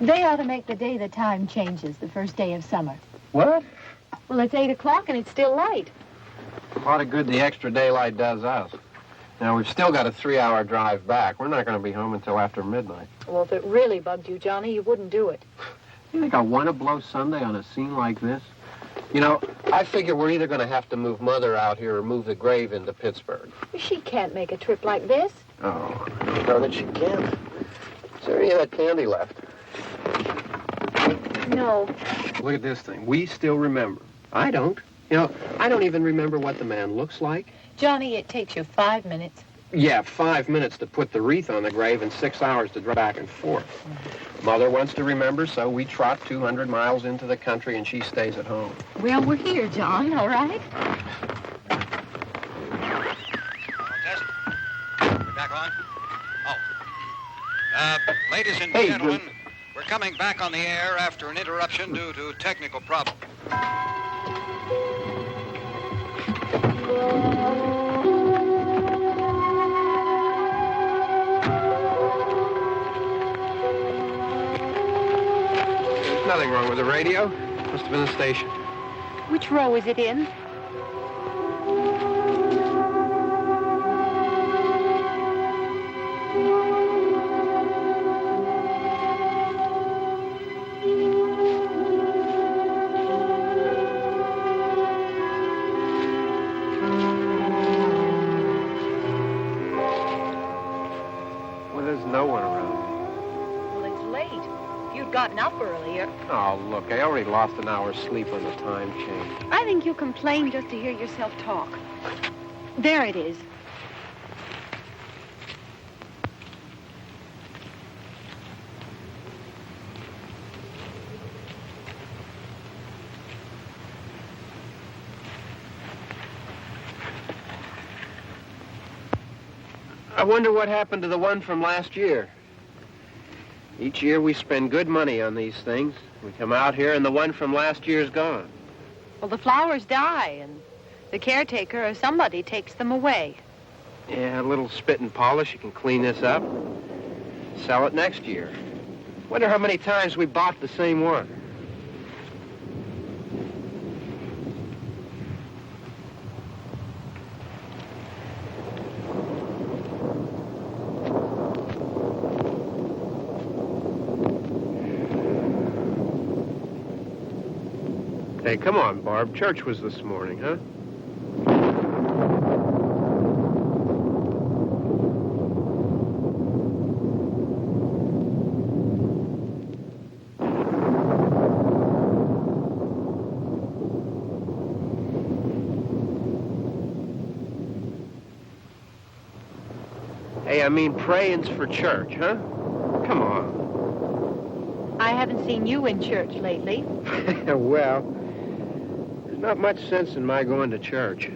They ought to make the day the time changes, the first day of summer. What? Well, it's 8 o'clock and it's still light. A lot of good the extra daylight does us. Now, we've still got a 3-hour drive back. We're not going to be home until after midnight. Well, if it really bugged you, Johnny, you wouldn't do it. You think I want to blow Sunday on a scene like this? You know, I figure we're either going to have to move Mother out here or move the grave into Pittsburgh. She can't make a trip like this. Oh, I know that she can't. Is there any of that candy left? No. Look at this thing. We still remember. I don't. You know, I don't even remember what the man looks like. Johnny, it takes you 5 minutes. Yeah, 5 minutes to put the wreath on the grave and 6 hours to drive back and forth. Mother wants to remember, so we trot 200 miles into the country and she stays at home. Well, we're here, John, all right? Test. We're back on? Oh. Ladies and gentlemen, we're coming back on the air after an interruption due to technical problem. There's nothing wrong with the radio. Must have been the station. Which row is it in? Gotten up earlier. Oh, look, I already lost an hour's sleep on the time change. I think you complain just to hear yourself talk. There it is. I wonder what happened to the one from last year. Each year we spend good money on these things. We come out here and the one from last year's gone. Well, the flowers die and the caretaker or somebody takes them away. Yeah, a little spit and polish. You can clean this up. Sell it next year. Wonder how many times we bought the same one. Hey, come on, Barb. Church was this morning, huh? Hey, I mean praying's for church, huh? Come on. I haven't seen you in church lately. Well, not much sense in my going to church.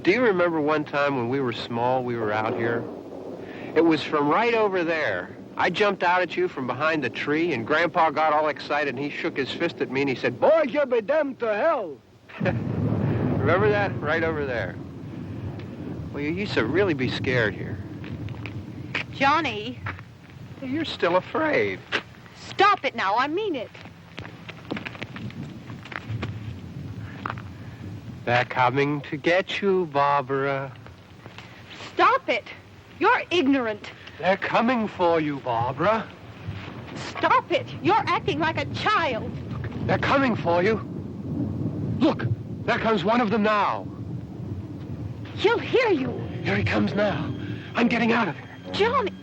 Do you remember one time when we were small, we were out here? It was from right over there. I jumped out at you from behind the tree, and Grandpa got all excited, and he shook his fist at me, and he said, "Boy, you be damned to hell." Remember that? Right over there. Well, you used to really be scared here. Johnny. You're still afraid. Stop it now. I mean it. They're coming to get you, Barbara. Stop it. You're ignorant. They're coming for you, Barbara. Stop it. You're acting like a child. They're coming for you. Look, there comes one of them now. He'll hear you. Here he comes now. I'm getting out of here. Johnny.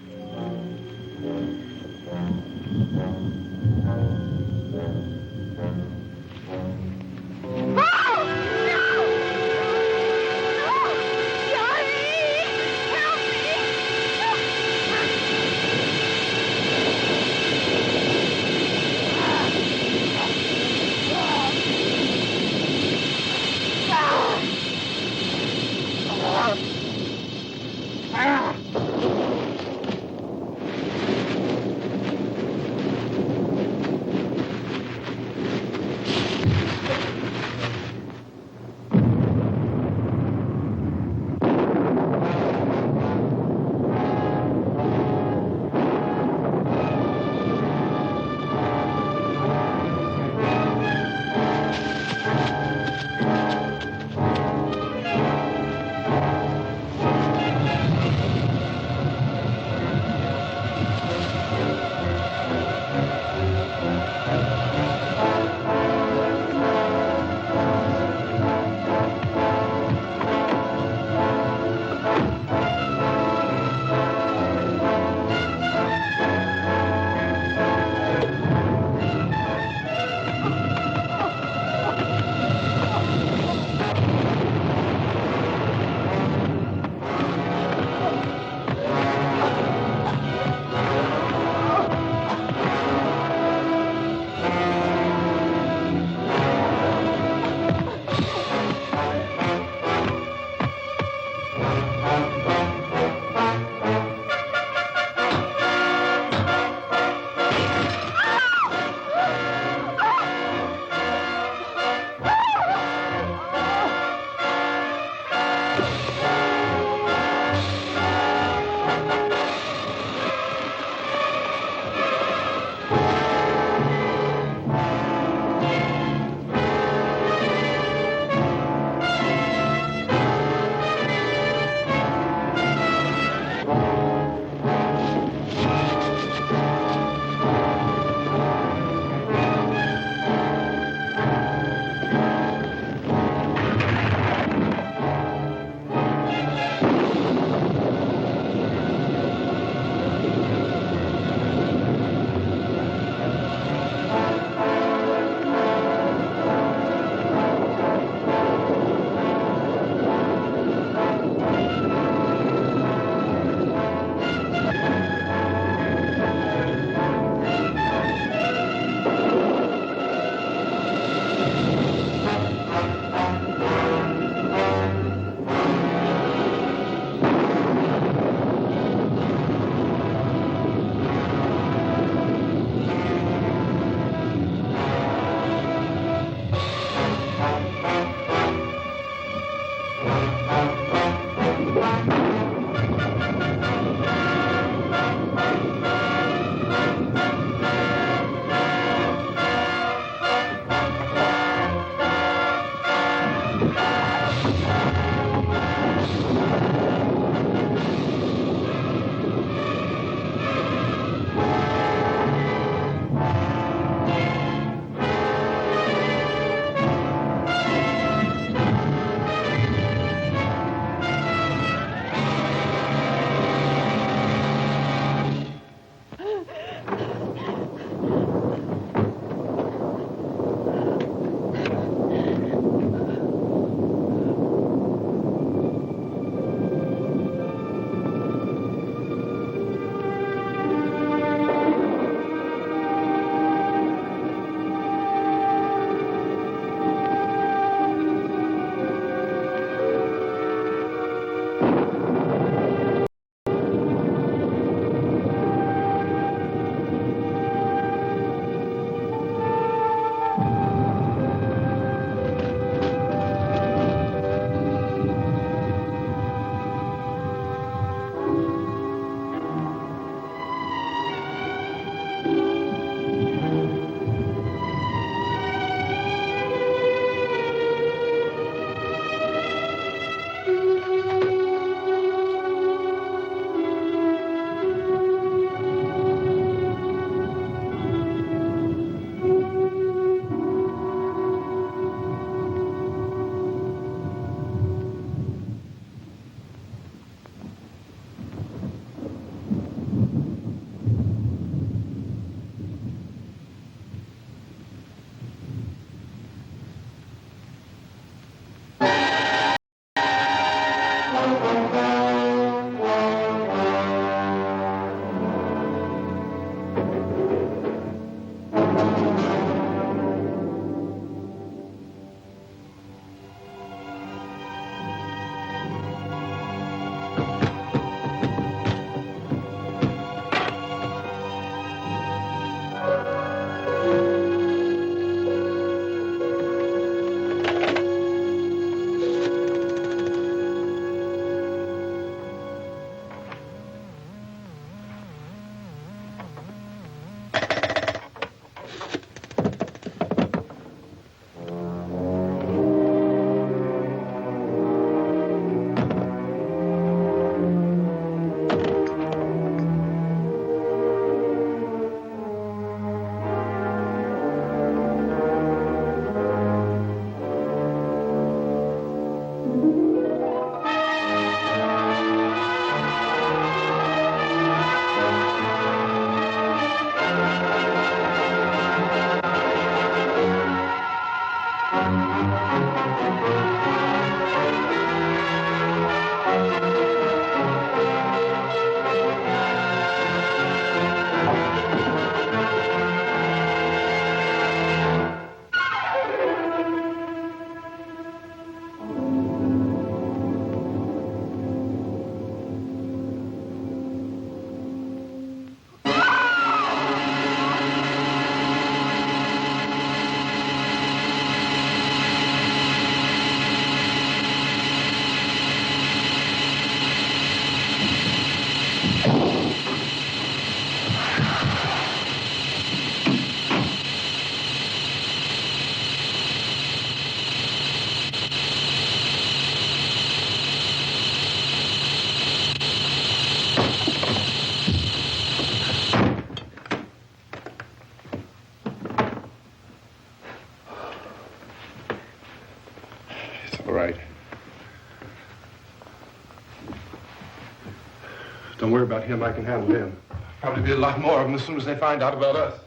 worry about him. I can handle him. Probably be a lot more of them as soon as they find out about us.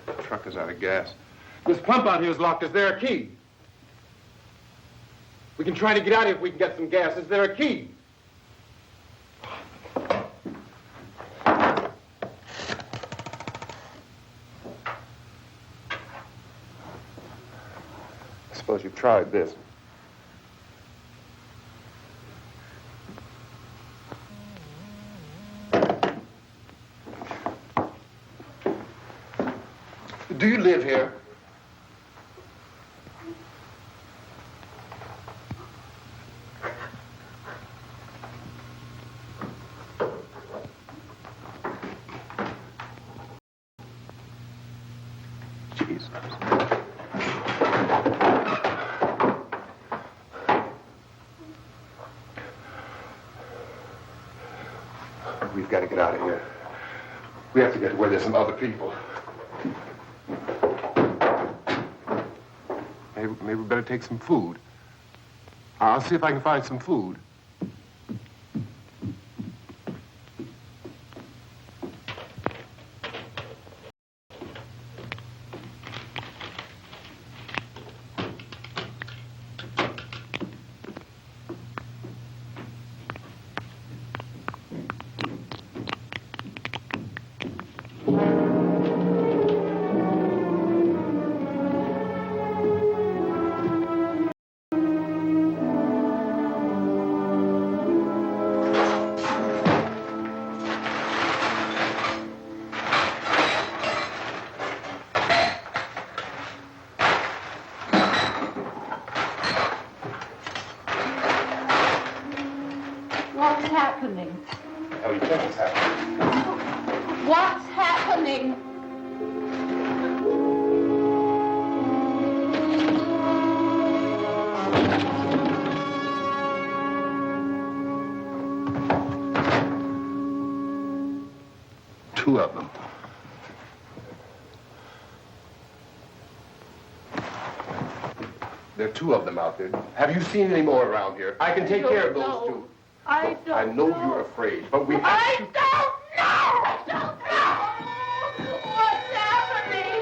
The truck is out of gas. This pump out here is locked. Is there a key? We can try to get out of here if we can get some gas. Is there a key? I suppose you've tried this. Do you live here? Jesus. We've got to get out of here. We have to get to where there's some other people. Maybe we better take some food. I'll see if I can find some food. Two of them. There are two of them out there. Have you seen any more around here? I can take care of those two. I don't know. You're afraid, but we have to... I don't know! I don't know! What's happening?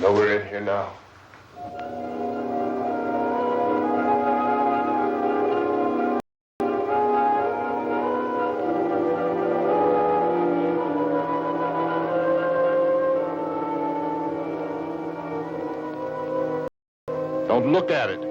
We're in here now. look at it.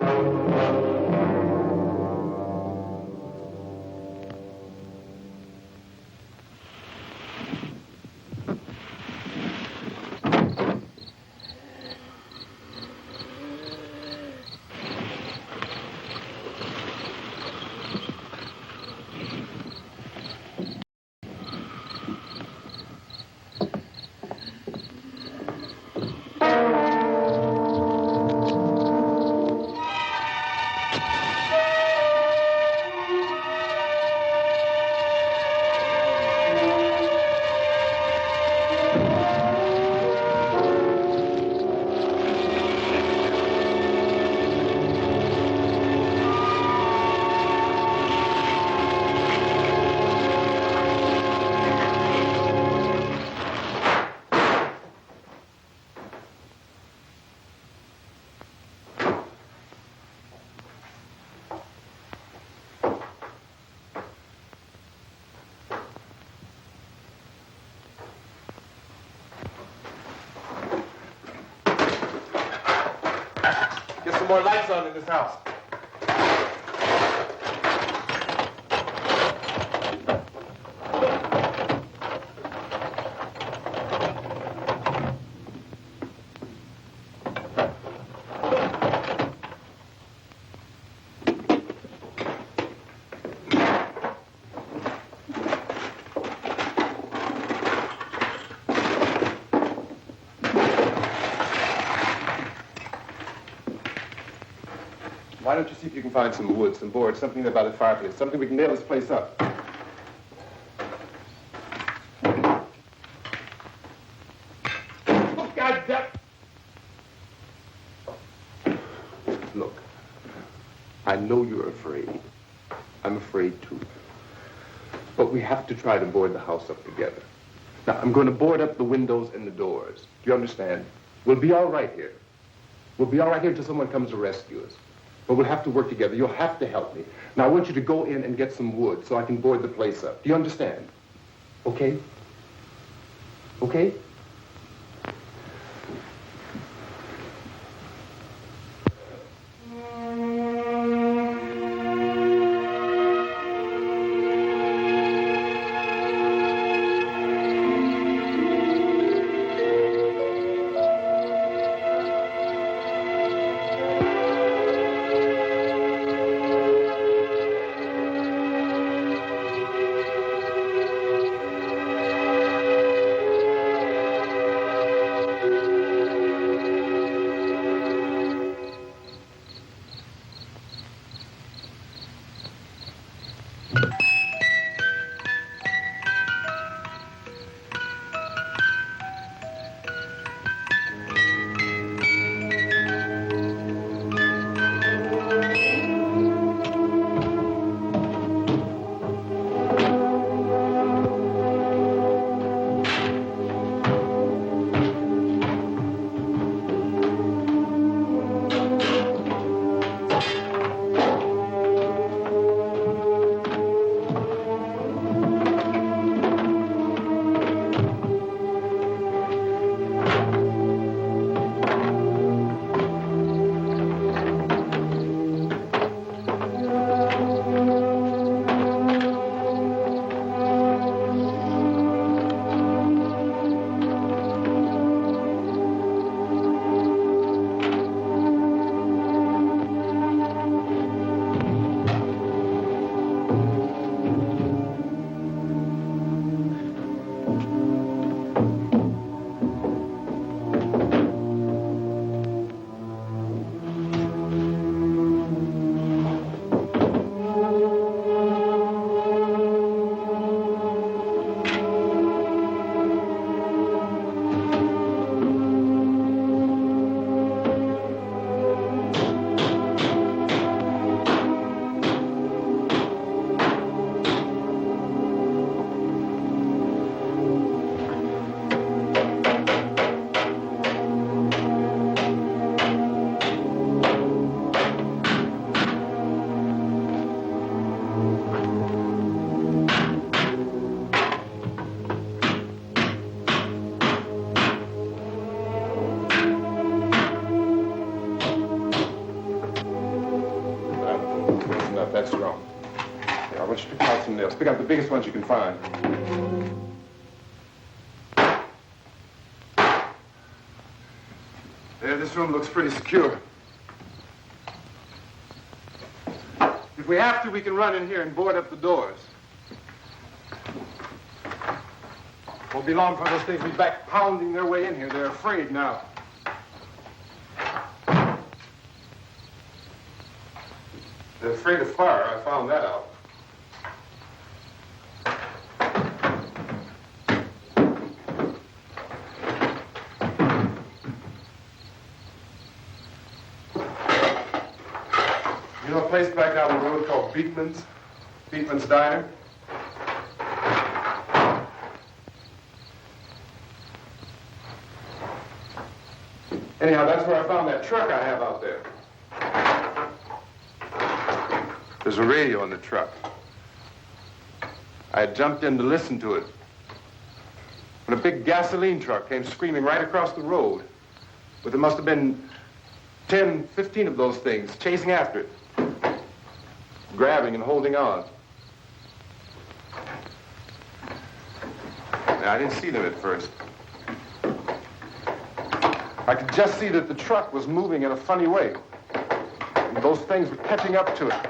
Get some more lights on in this house. Why don't you see if you can find some wood, some board, something about a fireplace, something we can nail this place up. Oh, God damn! Look, I know you're afraid. I'm afraid too. But we have to try to board the house up together. Now, I'm going to board up the windows and the doors. Do you understand? We'll be all right here. We'll be all right here until someone comes to rescue us. But we'll have to work together. You'll have to help me. Now, I want you to go in and get some wood so I can board the place up. Do you understand? Okay? Okay? want you to pick out some nails. Pick out the biggest ones you can find. There, this room looks pretty secure. If we have to, we can run in here and board up the doors. Won't be long for those things to be back pounding their way in here. They're afraid now. They're afraid of fire. I found that out. You know a place back down the road called Beekman's Diner? Anyhow, that's where I found that truck I have out there. There's a radio on the truck. I had jumped in to listen to it when a big gasoline truck came screaming right across the road. But there must have been 10, 15 of those things chasing after it, grabbing and holding on. Now, I didn't see them at first. I could just see that the truck was moving in a funny way. And those things were catching up to it.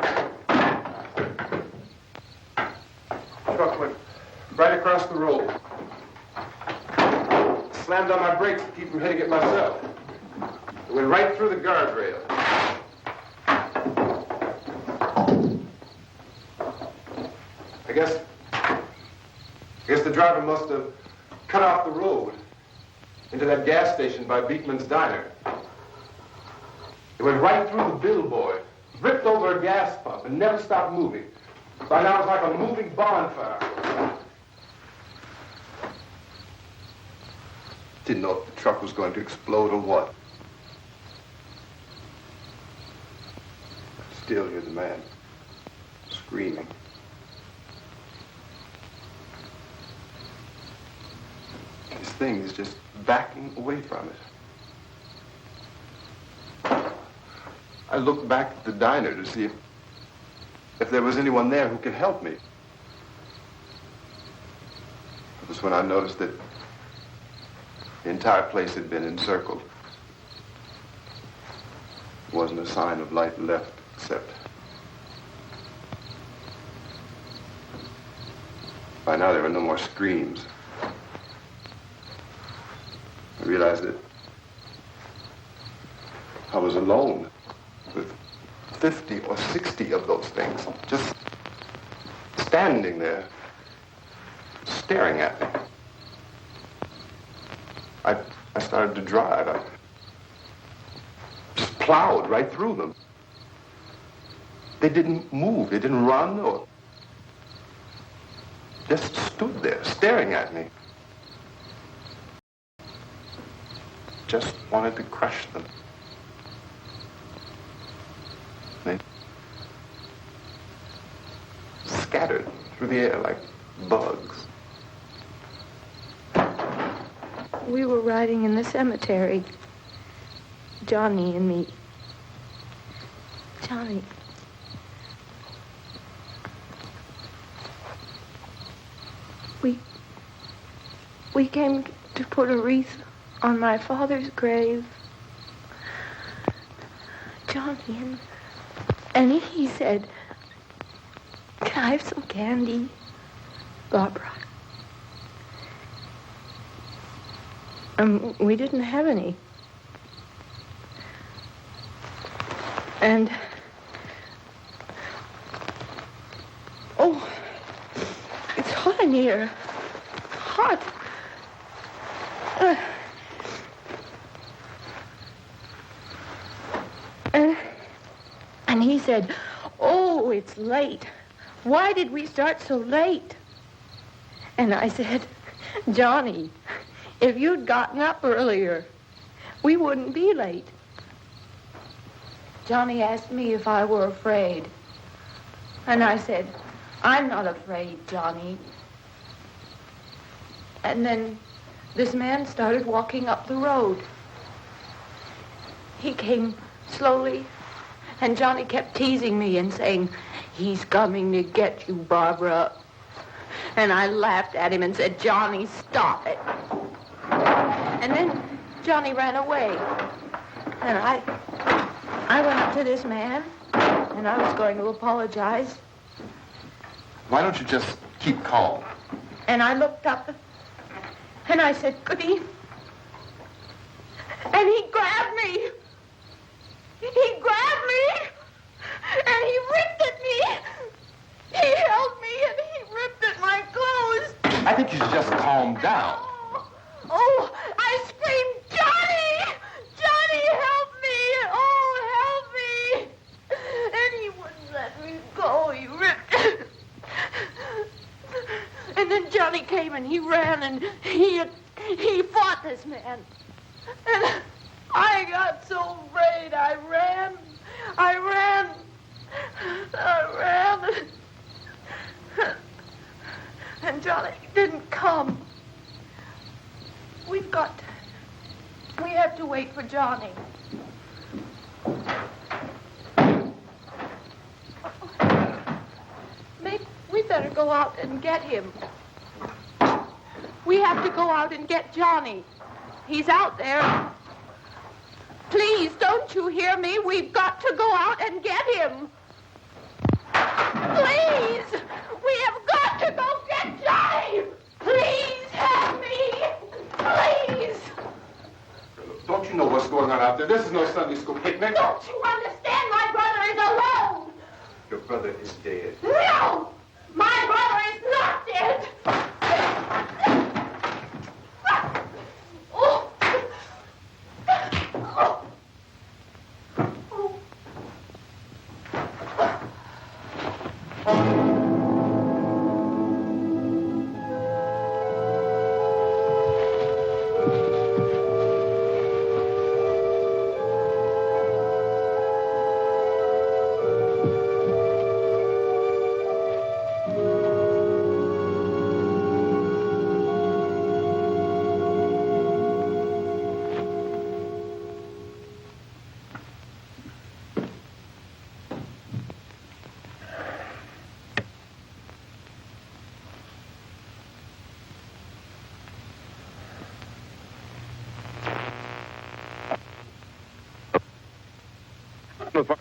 The truck went right across the road. Slammed on my brakes to keep from hitting it myself. It went right through the guardrail. I guess the driver must have cut off the road into that gas station by Beekman's Diner. It went right through the billboard, ripped over a gas pump, and never stopped moving. By now it's like a moving bonfire. Didn't know if the truck was going to explode or what. Still, here's the man, screaming. This thing is just backing away from it. I looked back at the diner to see if there was anyone there who could help me. It was when I noticed that the entire place had been encircled. There wasn't a sign of life left except by now there were no more screams. I realized that I was alone with 50 or 60 of those things, just standing there, staring at me. I started to drive. I just plowed right through them. They didn't move. They didn't run or just stood there, staring at me. Just wanted to crush them. They scattered through the air like bugs. We were riding in the cemetery, Johnny and me. Johnny. We came to put a wreath on my father's grave. Johnny, and he said, "Can I have some candy, Barbara?" We didn't have any. And, oh, it's hot in here. Hot. And he said, "Oh, it's late. Why did we start so late?" And I said, "Johnny, if you'd gotten up earlier, we wouldn't be late." Johnny asked me if I were afraid. And I said, "I'm not afraid, Johnny." And then this man started walking up the road. He came slowly, and Johnny kept teasing me and saying, He's coming to get you, Barbara. And I laughed at him and said, Johnny, stop it. And then Johnny ran away. And I went up to this man, and I was going to apologize. Why don't you just keep calm? And I looked up, and I said, good evening. And he grabbed me. He grabbed me, and he ripped at me. He held me, and he ripped at my clothes. I think you should just calm down. Oh, I screamed, Johnny! Johnny, help me! Oh, help me! And he wouldn't let me go. He ripped. And then Johnny came and he ran and he fought this man. And I got so afraid. I ran. And Johnny didn't come. We have to wait for Johnny. Maybe we better go out and get him. We have to go out and get Johnny. He's out there. Please, don't you hear me? We've got to go out and get him. Please! We have got to go get Johnny! Please help me! Please! Don't you know what's going on out there? This is no Sunday school picnic. Don't you understand? My brother is alone! Your brother is dead. No! My brother is not dead! Oh.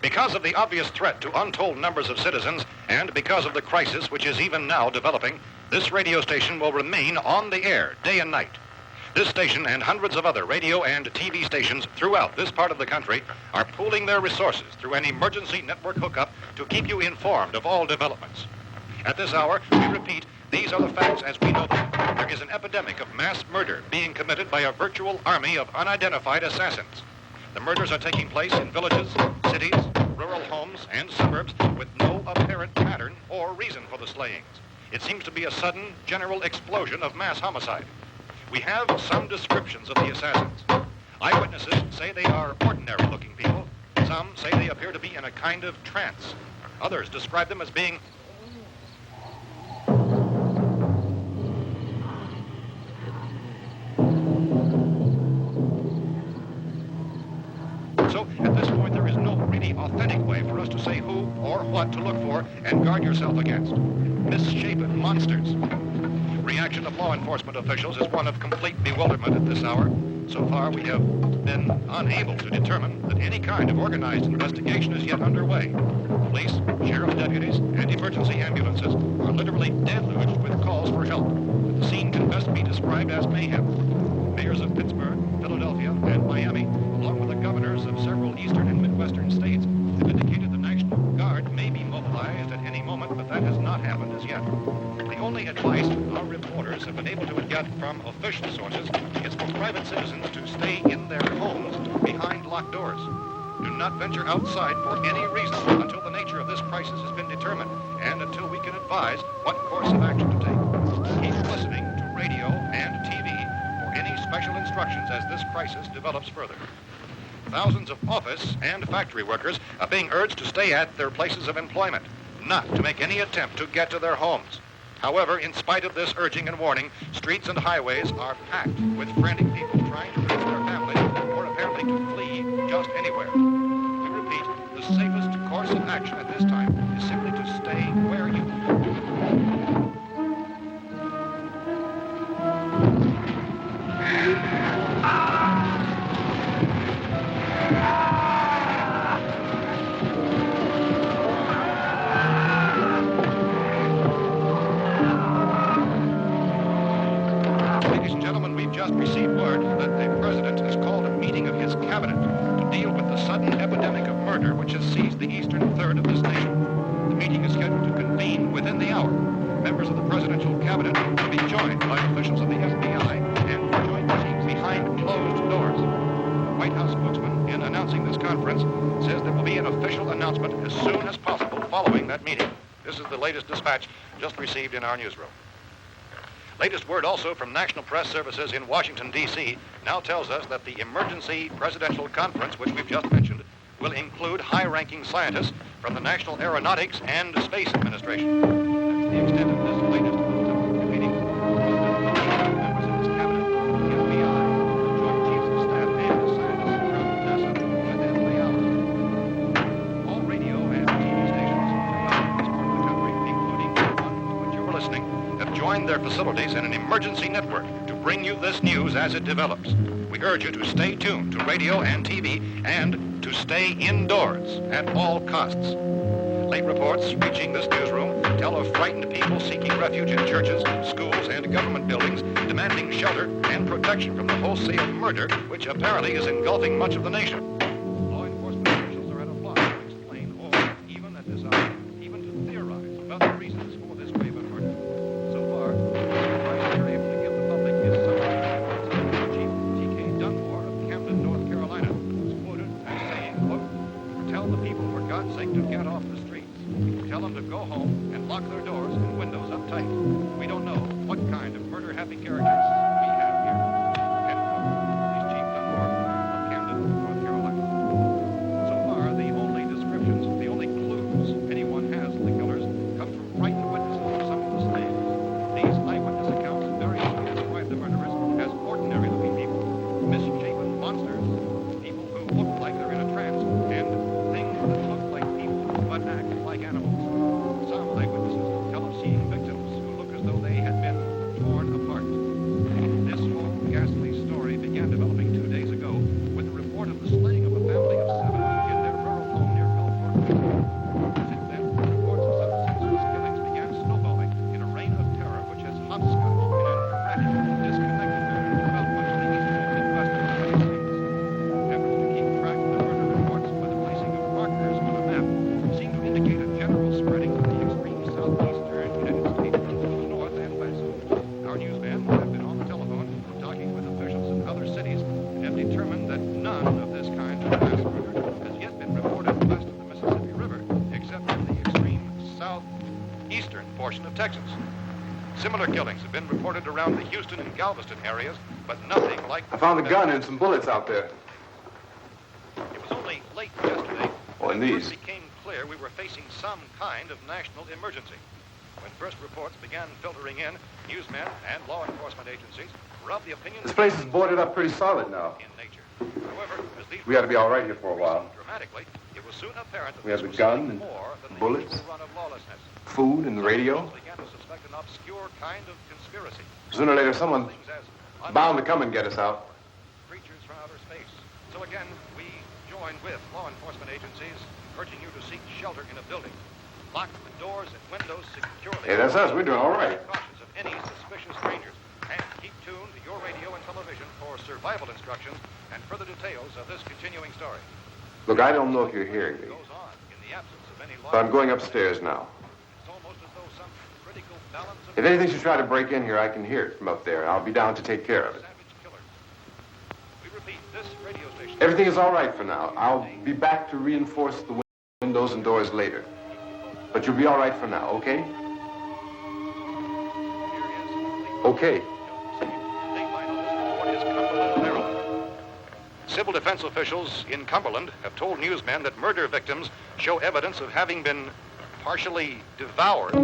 Because of the obvious threat to untold numbers of citizens, and because of the crisis which is even now developing, this radio station will remain on the air day and night. This station and hundreds of other radio and TV stations throughout this part of the country are pooling their resources through an emergency network hookup to keep you informed of all developments. At this hour, we repeat, these are the facts as we know them. There is an epidemic of mass murder being committed by a virtual army of unidentified assassins. The murders are taking place in villages, cities, rural homes, and suburbs with no apparent pattern or reason for the slayings. It seems to be a sudden, general explosion of mass homicide. We have some descriptions of the assassins. Eyewitnesses say they are ordinary-looking people. Some say they appear to be in a kind of trance. Others describe them as being So, at this point, there is no really authentic way for us to say who or what to look for and guard yourself against. Misshapen monsters. Reaction of law enforcement officials is one of complete bewilderment at this hour. So far, we have been unable to determine that any kind of organized investigation is yet underway. Police, sheriff's deputies, and emergency ambulances are literally deluged with calls for help. The scene can best be described as mayhem. Mayors of Pittsburgh, Philadelphia, and Miami, along with the governors of several eastern and midwestern states, have indicated the National Guard may be mobilized at any moment, but that has not happened as yet. The only advice our reporters have been able to get from official sources is for private citizens to stay in their homes behind locked doors. Do not venture outside for any reason until the nature of this crisis has been determined and until we can advise what course of action to take. Keep listening to radio and TV for any special instructions as this crisis develops further. Thousands of office and factory workers are being urged to stay at their places of employment, not to make any attempt to get to their homes. However, in spite of this urging and warning, streets and highways are packed with frantic people trying to reach their families or apparently to flee just anywhere. We repeat, the safest course of action at this time is simply to stay where you Ladies and gentlemen, we've just received word that the president has called a meeting of his cabinet to deal with the sudden epidemic of murder which has seized the eastern third of this nation. The meeting is scheduled to convene within the hour. Members of the presidential cabinet will be joined by officials of the FBI and joint meetings behind closed doors. The White House spokesman, in announcing this conference, says there will be an official announcement as soon as possible following that meeting. This is the latest dispatch just received in our newsroom. Latest word also from National Press Services in Washington, D.C. now tells us that the emergency presidential conference, which we've just mentioned, will include high-ranking scientists from the National Aeronautics and Space Administration. That's the extent of this latest meeting. Members of his cabinet, the FBI, the Joint Chiefs of Staff, and the scientists from NASA within the hour. All radio and TV stations throughout this part of the country, including the one to which you're listening, have joined their facilities in an emergency network to bring you this news as it develops. We urge you to stay tuned to radio and TV and to stay indoors at all costs. Late reports reaching this newsroom tell of frightened people seeking refuge in churches, schools, and government buildings, demanding shelter and protection from the wholesale murder which apparently is engulfing much of the nation. Law enforcement officials are at a loss to explain or even at this hour, even to theorize about the reasons for this wave of murder. So far, the advice they're able to give the public is somewhat Chief T.K. Dunmore of Camden, North Carolina, was quoted as saying, quote, "Tell the people, for God's sake, to get off the streets. Tell them to go home and lock their doors and windows up tight. We don't know what kind of murder-happy characters we have here." End quote. He's Chief Dunmore of Camden, North Carolina. So far, the only descriptions, the only clues anyone has of the killers come from frightened witnesses of some of the slaves. These eyewitness accounts variously describe the murderers as ordinary-looking people, misshapen monsters, people who look like they're in a trance, and things that look like people but act like animals. Some eyewitnesses tell of seeing victims who look as though they had been torn apart. This whole ghastly story began developing 2 days ago with the report of the slaying of a family of 7 in their rural home near Gulfport. Since then, reports of such senseless killings began snowballing in a reign of terror which has hopscotched in an erratic, disconnected manner throughout much of the eastern Midwest of the United States. Efforts to keep track of the murder reports by the placing of markers on a map seem to indicate a general spreading of the extreme southeastern United States to the north and west. Our newsmen have been on the telephone talking with officials in other cities and have determined that none of this kind of mass murder has yet been reported west of the Mississippi River, except in the extreme southeastern portion of Texas. Similar killings have been reported around the Houston and Galveston areas, but nothing like I found a gun and some bullets out there. It was only late yesterday Oh, and when these. it became clear we were facing some kind of national emergency. When first reports began filtering in, newsmen and law enforcement agencies were of the opinion This place is boarded up pretty solid now. in nature. However, as these We ought to be all right here for a while. dramatically, it was soon apparent that We have this the was gun something and more than the bullets. usual run of lawlessness. Food and the radio. Some began to suspect an obscure kind of conspiracy. Sooner or later, someone's Things as bound to come and get us out. creatures from outer space. So again, we join with law enforcement agencies, urging you to seek shelter in a building. Lock the doors and windows securely. Hey, that's us. We're doing all right. Cautious of any suspicious strangers. And keep tuned to your radio and television for survival instructions and further details of this continuing story. Look, I don't know if you're hearing me, Goes on in the absence of any law. but I'm going upstairs now. It's almost as though some critical balance of If anything should try to break in here, I can hear it from up there. I'll be down to take care of it. savage killers. We repeat, this radio station. Everything is all right for now. I'll be back to reinforce the windows and doors later. But you'll be all right for now, okay? Okay. Civil defense officials in Cumberland have told newsmen that murder victims show evidence of having been partially devoured.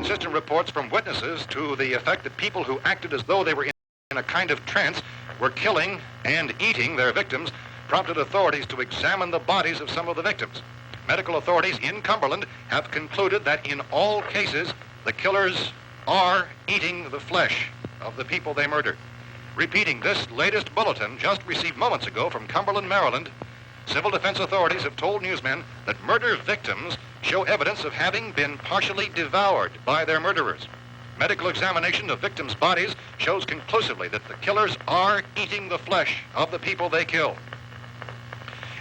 inconsistent reports from witnesses to the effect that people who acted as though they were in a kind of trance were killing and eating their victims prompted authorities to examine the bodies of some of the victims. Medical authorities in Cumberland have concluded that in all cases, the killers are eating the flesh of the people they murdered. Repeating this latest bulletin just received moments ago from Cumberland, Maryland, civil defense authorities have told newsmen that murder victims show evidence of having been partially devoured by their murderers. Medical examination of victims' bodies shows conclusively that the killers are eating the flesh of the people they killed.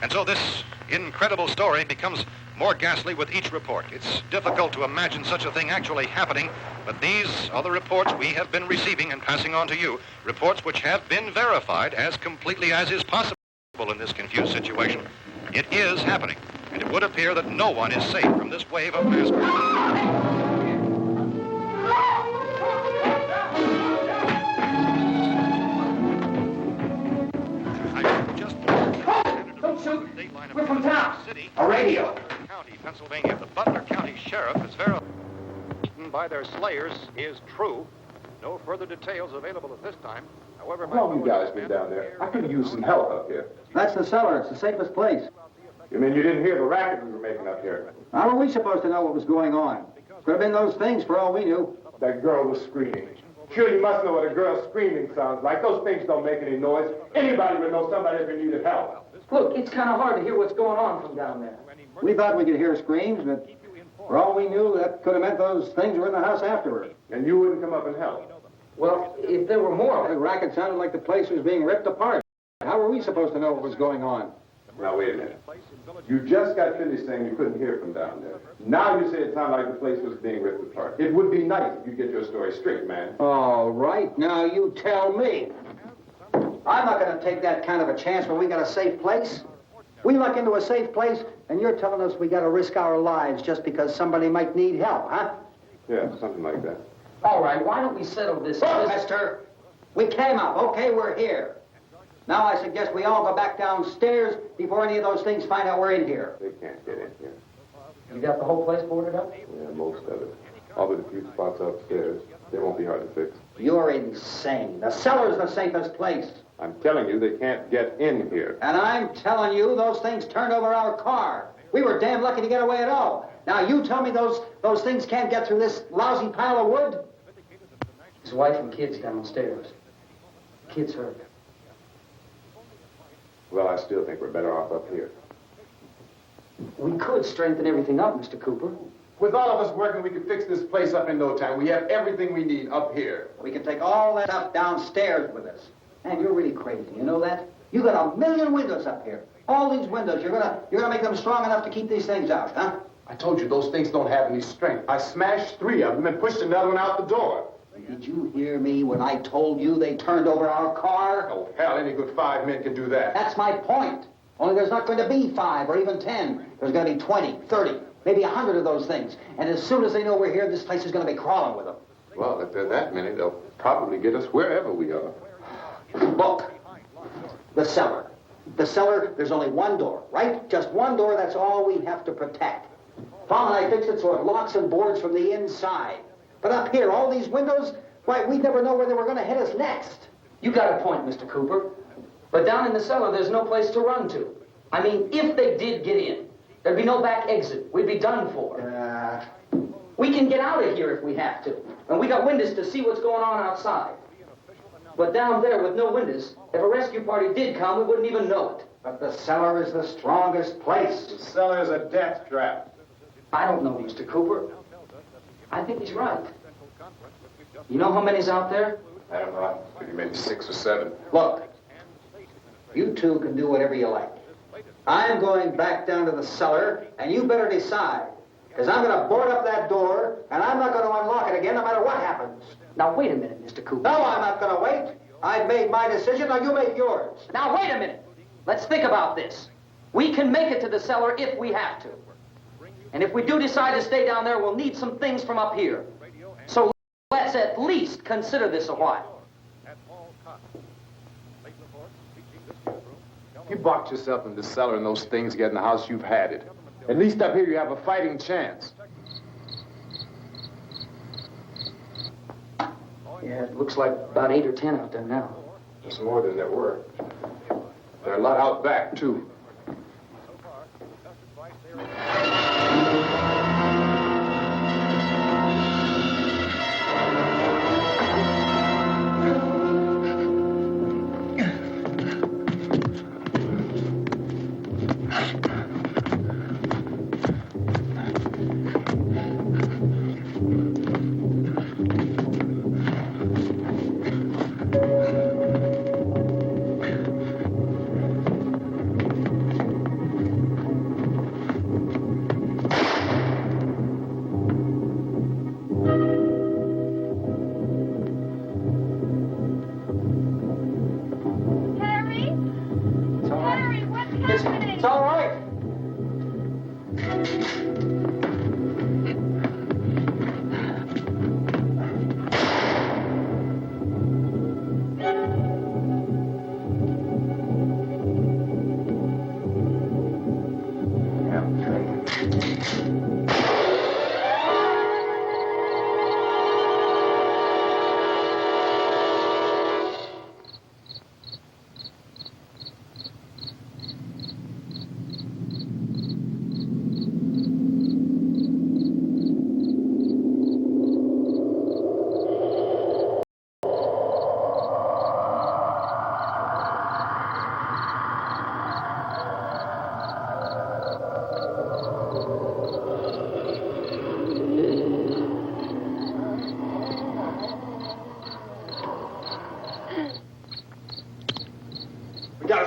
And so this incredible story becomes more ghastly with each report. It's difficult to imagine such a thing actually happening, but these are the reports we have been receiving and passing on to you, reports which have been verified as completely as is possible in this confused situation. It is happening, and it would appear that no one is safe from this wave of mass murder. We're from town. A radio. County, Pennsylvania. The Butler County Sheriff is verified by their slayers is true. No further details available at this time. However, How long you guys been down there? I could use some help up here. That's the cellar. It's the safest place. You mean you didn't hear the racket we were making up here? How were we supposed to know what was going on? Could have been those things for all we knew. That girl was screaming. Sure, you must know what a girl screaming sounds like. Those things don't make any noise. Anybody would know somebody ever needed help. Look, it's kind of hard to hear what's going on from down there. We thought we could hear screams, but for all we knew, that could have meant those things were in the house afterward. And you wouldn't come up and help? Well, if there were more... The racket sounded like the place was being ripped apart. How were we supposed to know what was going on? Now, wait a minute. You just got finished saying you couldn't hear from down there. Now you say it sounded like the place was being ripped apart. It would be nice if you get your story straight, man. All right, now you tell me. I'm not going to take that kind of a chance when we got a safe place. We luck into a safe place, and you're telling us we got to risk our lives just because somebody might need help, huh? Yeah, something like that. All right, why don't we settle this? Look, mister, we came up. Okay, we're here. Now I suggest we all go back downstairs before any of those things find out we're in here. They can't get in here. You got the whole place boarded up? Yeah, most of it. All but a few spots upstairs. They won't be hard to fix. You're insane. The cellar's the safest place. I'm telling you, they can't get in here. And I'm telling you, those things turned over our car. We were damn lucky to get away at all. Now you tell me those things can't get through this lousy pile of wood? His wife and kids downstairs. Kids hurt. Well, I still think we're better off up here. We could strengthen everything up, Mr. Cooper. With all of us working, we could fix this place up in no time. We have everything we need up here. We can take all that stuff downstairs with us. Man, you're really crazy. You know that? You got 1 million windows up here. All these windows, you're gonna make them strong enough to keep these things out, huh? I told you those things don't have any strength. I smashed 3 of them and pushed another one out the door. Did you hear me when I told you they turned over our car? Oh, hell, any good 5 men can do that. That's my point. Only there's not going to be 5 or even 10. There's going to be 20, 30, maybe 100 of those things. And as soon as they know we're here, this place is going to be crawling with them. Well, if there are that many, they'll probably get us wherever we are. Look, the cellar. The cellar, there's only one door, right? Just one door, that's all we have to protect. Tom and I fixed it so it locks and boards from the inside. But up here, all these windows, why, we'd never know where they were going to hit us next. You got a point, Mr. Cooper. But down in the cellar, there's no place to run to. I mean, if they did get in, there'd be no back exit. We'd be done for. We can get out of here if we have to. And we got windows to see what's going on outside. But down there with no windows, if a rescue party did come, we wouldn't even know it. But the cellar is the strongest place. The cellar is a death trap. I don't know, Mr. Cooper. I think he's right. You know how many's out there? I don't know. Maybe 6 or 7. Look, you two can do whatever you like. I'm going back down to the cellar, and you better decide. Because I'm going to board up that door, and I'm not going to unlock it again no matter what happens. Now, wait a minute, Mr. Cooper. No, I'm not going to wait. I've made my decision, now you make yours. Now, wait a minute. Let's think about this. We can make it to the cellar if we have to. And if we do decide to stay down there, we'll need some things from up here. So let's at least consider this a while. You box yourself in the cellar and those things get in the house, you've had it. At least up here you have a fighting chance. Yeah, it looks like about 8 or 10 out there now. There's more than there were. There are a lot out back, too.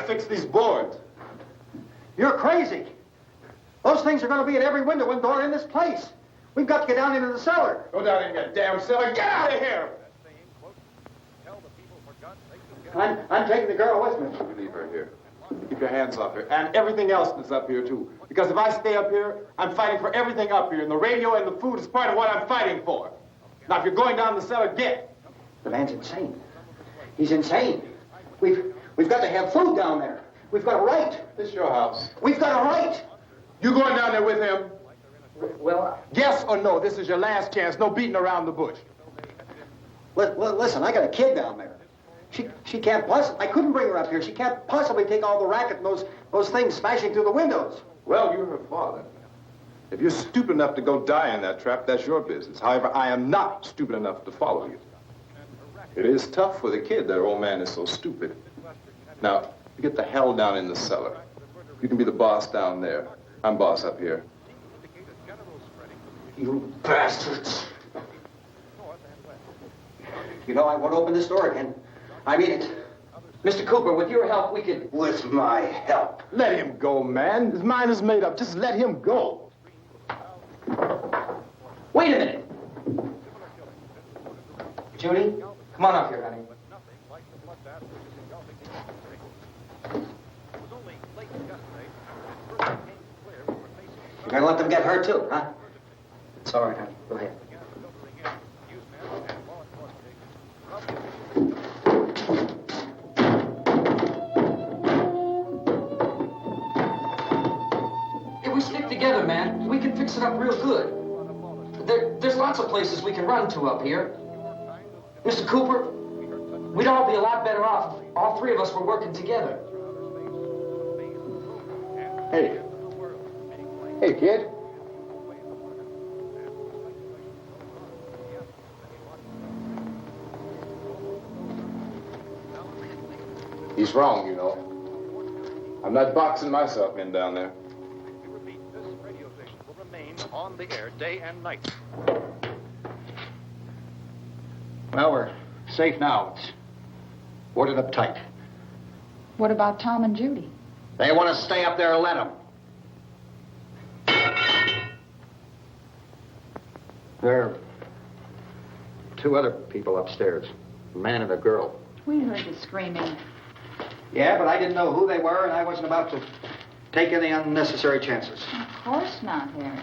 Fix these boards. You're crazy. Those things are going to be at every window and door in this place. We've got to get down into the cellar. Go down in that damn cellar. Get out of here! I'm taking the girl with me. You leave her here. Keep your hands off her. And everything else that's up here, too. Because if I stay up here, I'm fighting for everything up here. And the radio and the food is part of what I'm fighting for. Now, if you're going down the cellar, get. The man's insane. He's insane. We've got to have food down there. We've got a right. This is your house. We've got a right. You going down there with him? Well, yes or no? This is your last chance. No beating around the bush. Listen, I got a kid down there. She can't possibly. I couldn't bring her up here. She can't possibly take all the racket and those things smashing through the windows. Well, you're her father. If you're stupid enough to go die in that trap, that's your business. However, I am not stupid enough to follow you. It is tough for the kid that old man is so stupid. Now, you get the hell down in the cellar. You can be the boss down there. I'm boss up here. You bastards. You know, I won't open this door again. I mean it. Mr. Cooper, with your help, we could... With my help. Let him go, man. His mind is made up. Just let him go. Wait a minute. Judy, come on up here, honey. You're gonna let them get hurt too, huh? It's all right, honey. Go ahead. If we stick together, man, we can fix it up real good. There's lots of places we can run to up here. Mr. Cooper, we'd all be a lot better off if all three of us were working together. Hey. Hey, kid. He's wrong, you know. I'm not boxing myself in down there. We repeat, this radio station will remain on the air day and night. Well, we're safe now. It's boarded up tight. What about Tom and Judy? They want to stay up there and let them. There are two other people upstairs, a man and a girl. We heard the screaming. Yeah, but I didn't know who they were, and I wasn't about to take any unnecessary chances. Of course not, Harry.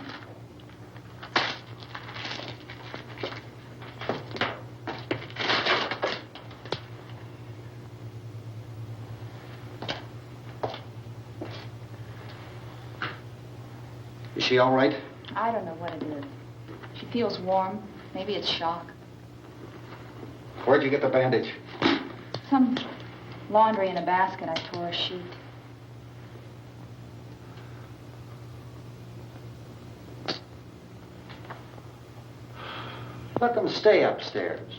Is she all right? I don't know what it is. She feels warm. Maybe it's shock. Where'd you get the bandage? Some laundry in a basket. I tore a sheet. Let them stay upstairs.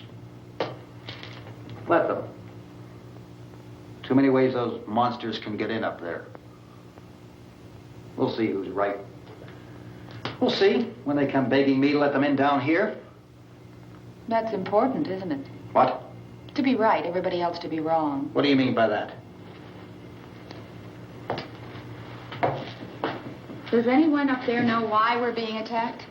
Let them. Too many ways those monsters can get in up there. We'll see who's right. We'll see when they come begging me to let them in down here. That's important, isn't it? What? To be right, everybody else to be wrong. What do you mean by that? Does anyone up there know why we're being attacked?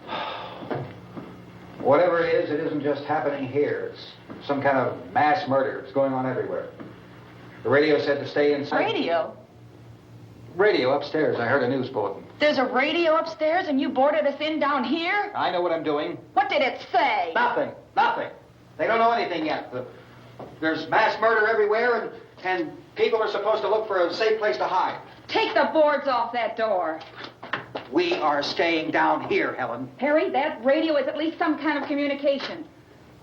Whatever it is, it isn't just happening here. It's some kind of mass murder. It's going on everywhere. The radio said to stay inside. Radio? Radio upstairs. I heard a news bulletin. There's a radio upstairs and you boarded us in down here? I know what I'm doing. What did it say? Nothing. Nothing. They don't know anything yet. There's mass murder everywhere, and people are supposed to look for a safe place to hide. Take the boards off that door. We are staying down here, Helen. Harry, that radio is at least some kind of communication.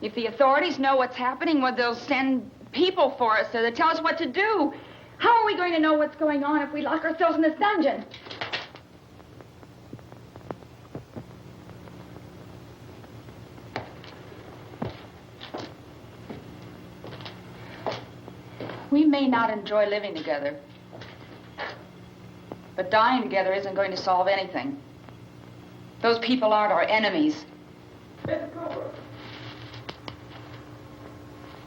If the authorities know what's happening, well, they'll send people for us to tell us what to do. How are we going to know what's going on if we lock ourselves in this dungeon? We may not enjoy living together, but dying together isn't going to solve anything. Those people aren't our enemies. Mr. Cooper!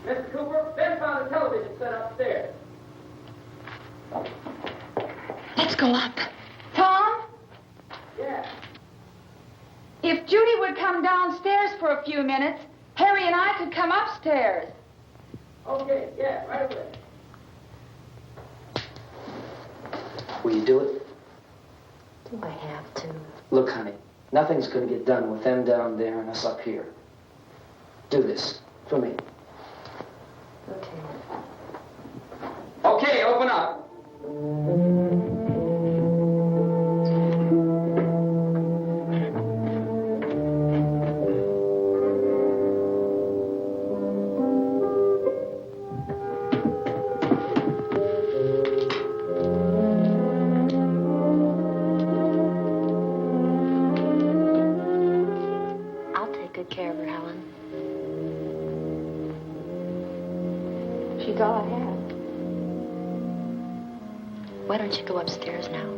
Mr. Cooper, Ben found a television set upstairs. Let's go up. Tom? Yeah. If Judy would come downstairs for a few minutes, Harry and I could come upstairs. Okay, yeah, right away. Will you do it? Do I have to? Look, honey, nothing's going to get done with them down there and us up here. Do this for me. Okay. Okay, open up. I'll take good care of her, Helen. She's all I have. Why don't you go upstairs now?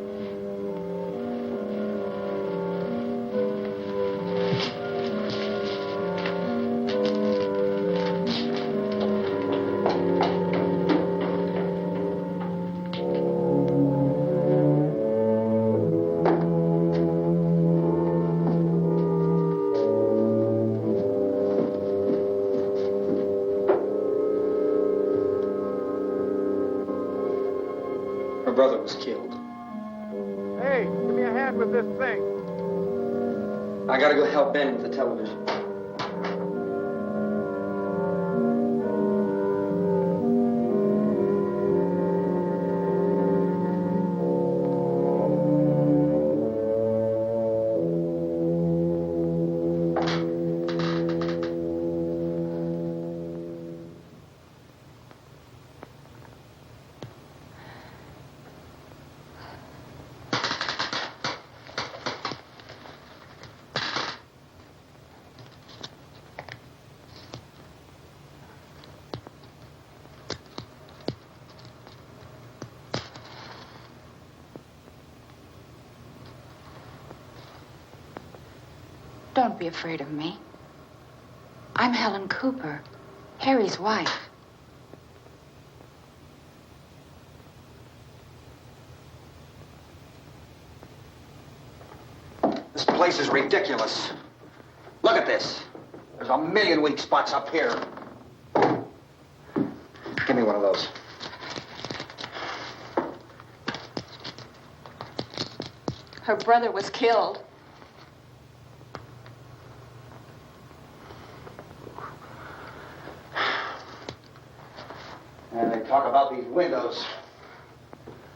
Her brother was killed. Hey, give me a hand with this thing. I gotta go help Ben with the television. Don't be afraid of me. I'm Helen Cooper, Harry's wife. This place is ridiculous. Look at this. There's a million weak spots up here. Give me one of those. Her brother was killed. And they talk about these windows.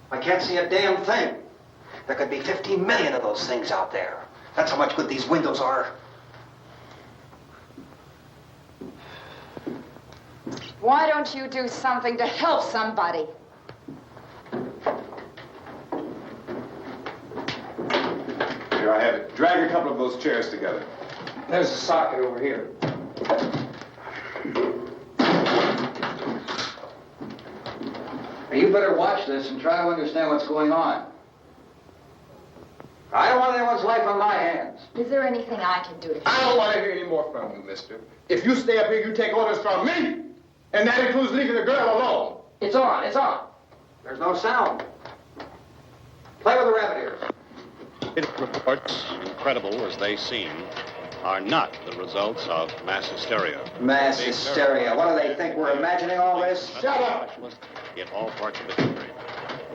I can't see a damn thing. There could be 15 million of those things out there. That's how much good these windows are. Why don't you do something to help somebody? Here, I have it. Drag a couple of those chairs together. There's a socket over here. You better watch this and try to understand what's going on. I don't want anyone's life on my hands. Is there anything I can do to I don't want to hear any more from you, mister. If you stay up here, you take orders from me. And that includes leaving the girl alone. It's on, it's on. There's no sound. Play with the rabbit ears. Reports, incredible as they seem, are not the results of mass hysteria. Mass hysteria. What do they think? We're imagining all this? Shut up! In all parts of the country.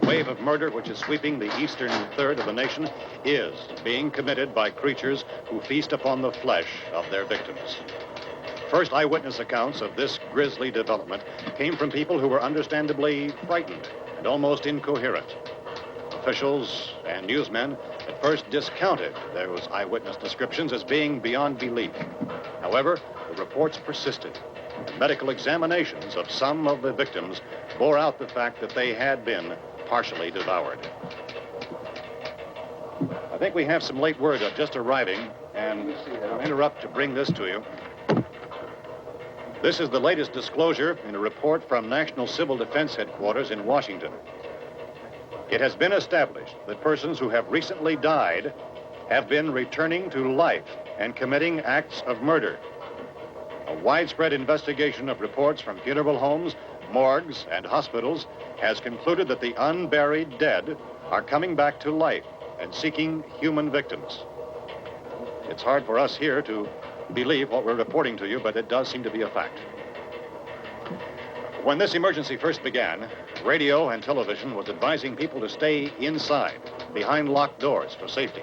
The wave of murder which is sweeping the eastern third of the nation is being committed by creatures who feast upon the flesh of their victims. First eyewitness accounts of this grisly development came from people who were understandably frightened and almost incoherent. Officials and newsmen at first discounted those eyewitness descriptions as being beyond belief. However, the reports persisted. Medical examinations of some of the victims bore out the fact that they had been partially devoured. I think we have some late word just arriving, and I'll interrupt to bring this to you. This is the latest disclosure in a report from National Civil Defense Headquarters in Washington. It has been established that persons who have recently died have been returning to life and committing acts of murder. A widespread investigation of reports from funeral homes, morgues, and hospitals has concluded that the unburied dead are coming back to life and seeking human victims. It's hard for us here to believe what we're reporting to you, but it does seem to be a fact. When this emergency first began, radio and television was advising people to stay inside, behind locked doors for safety.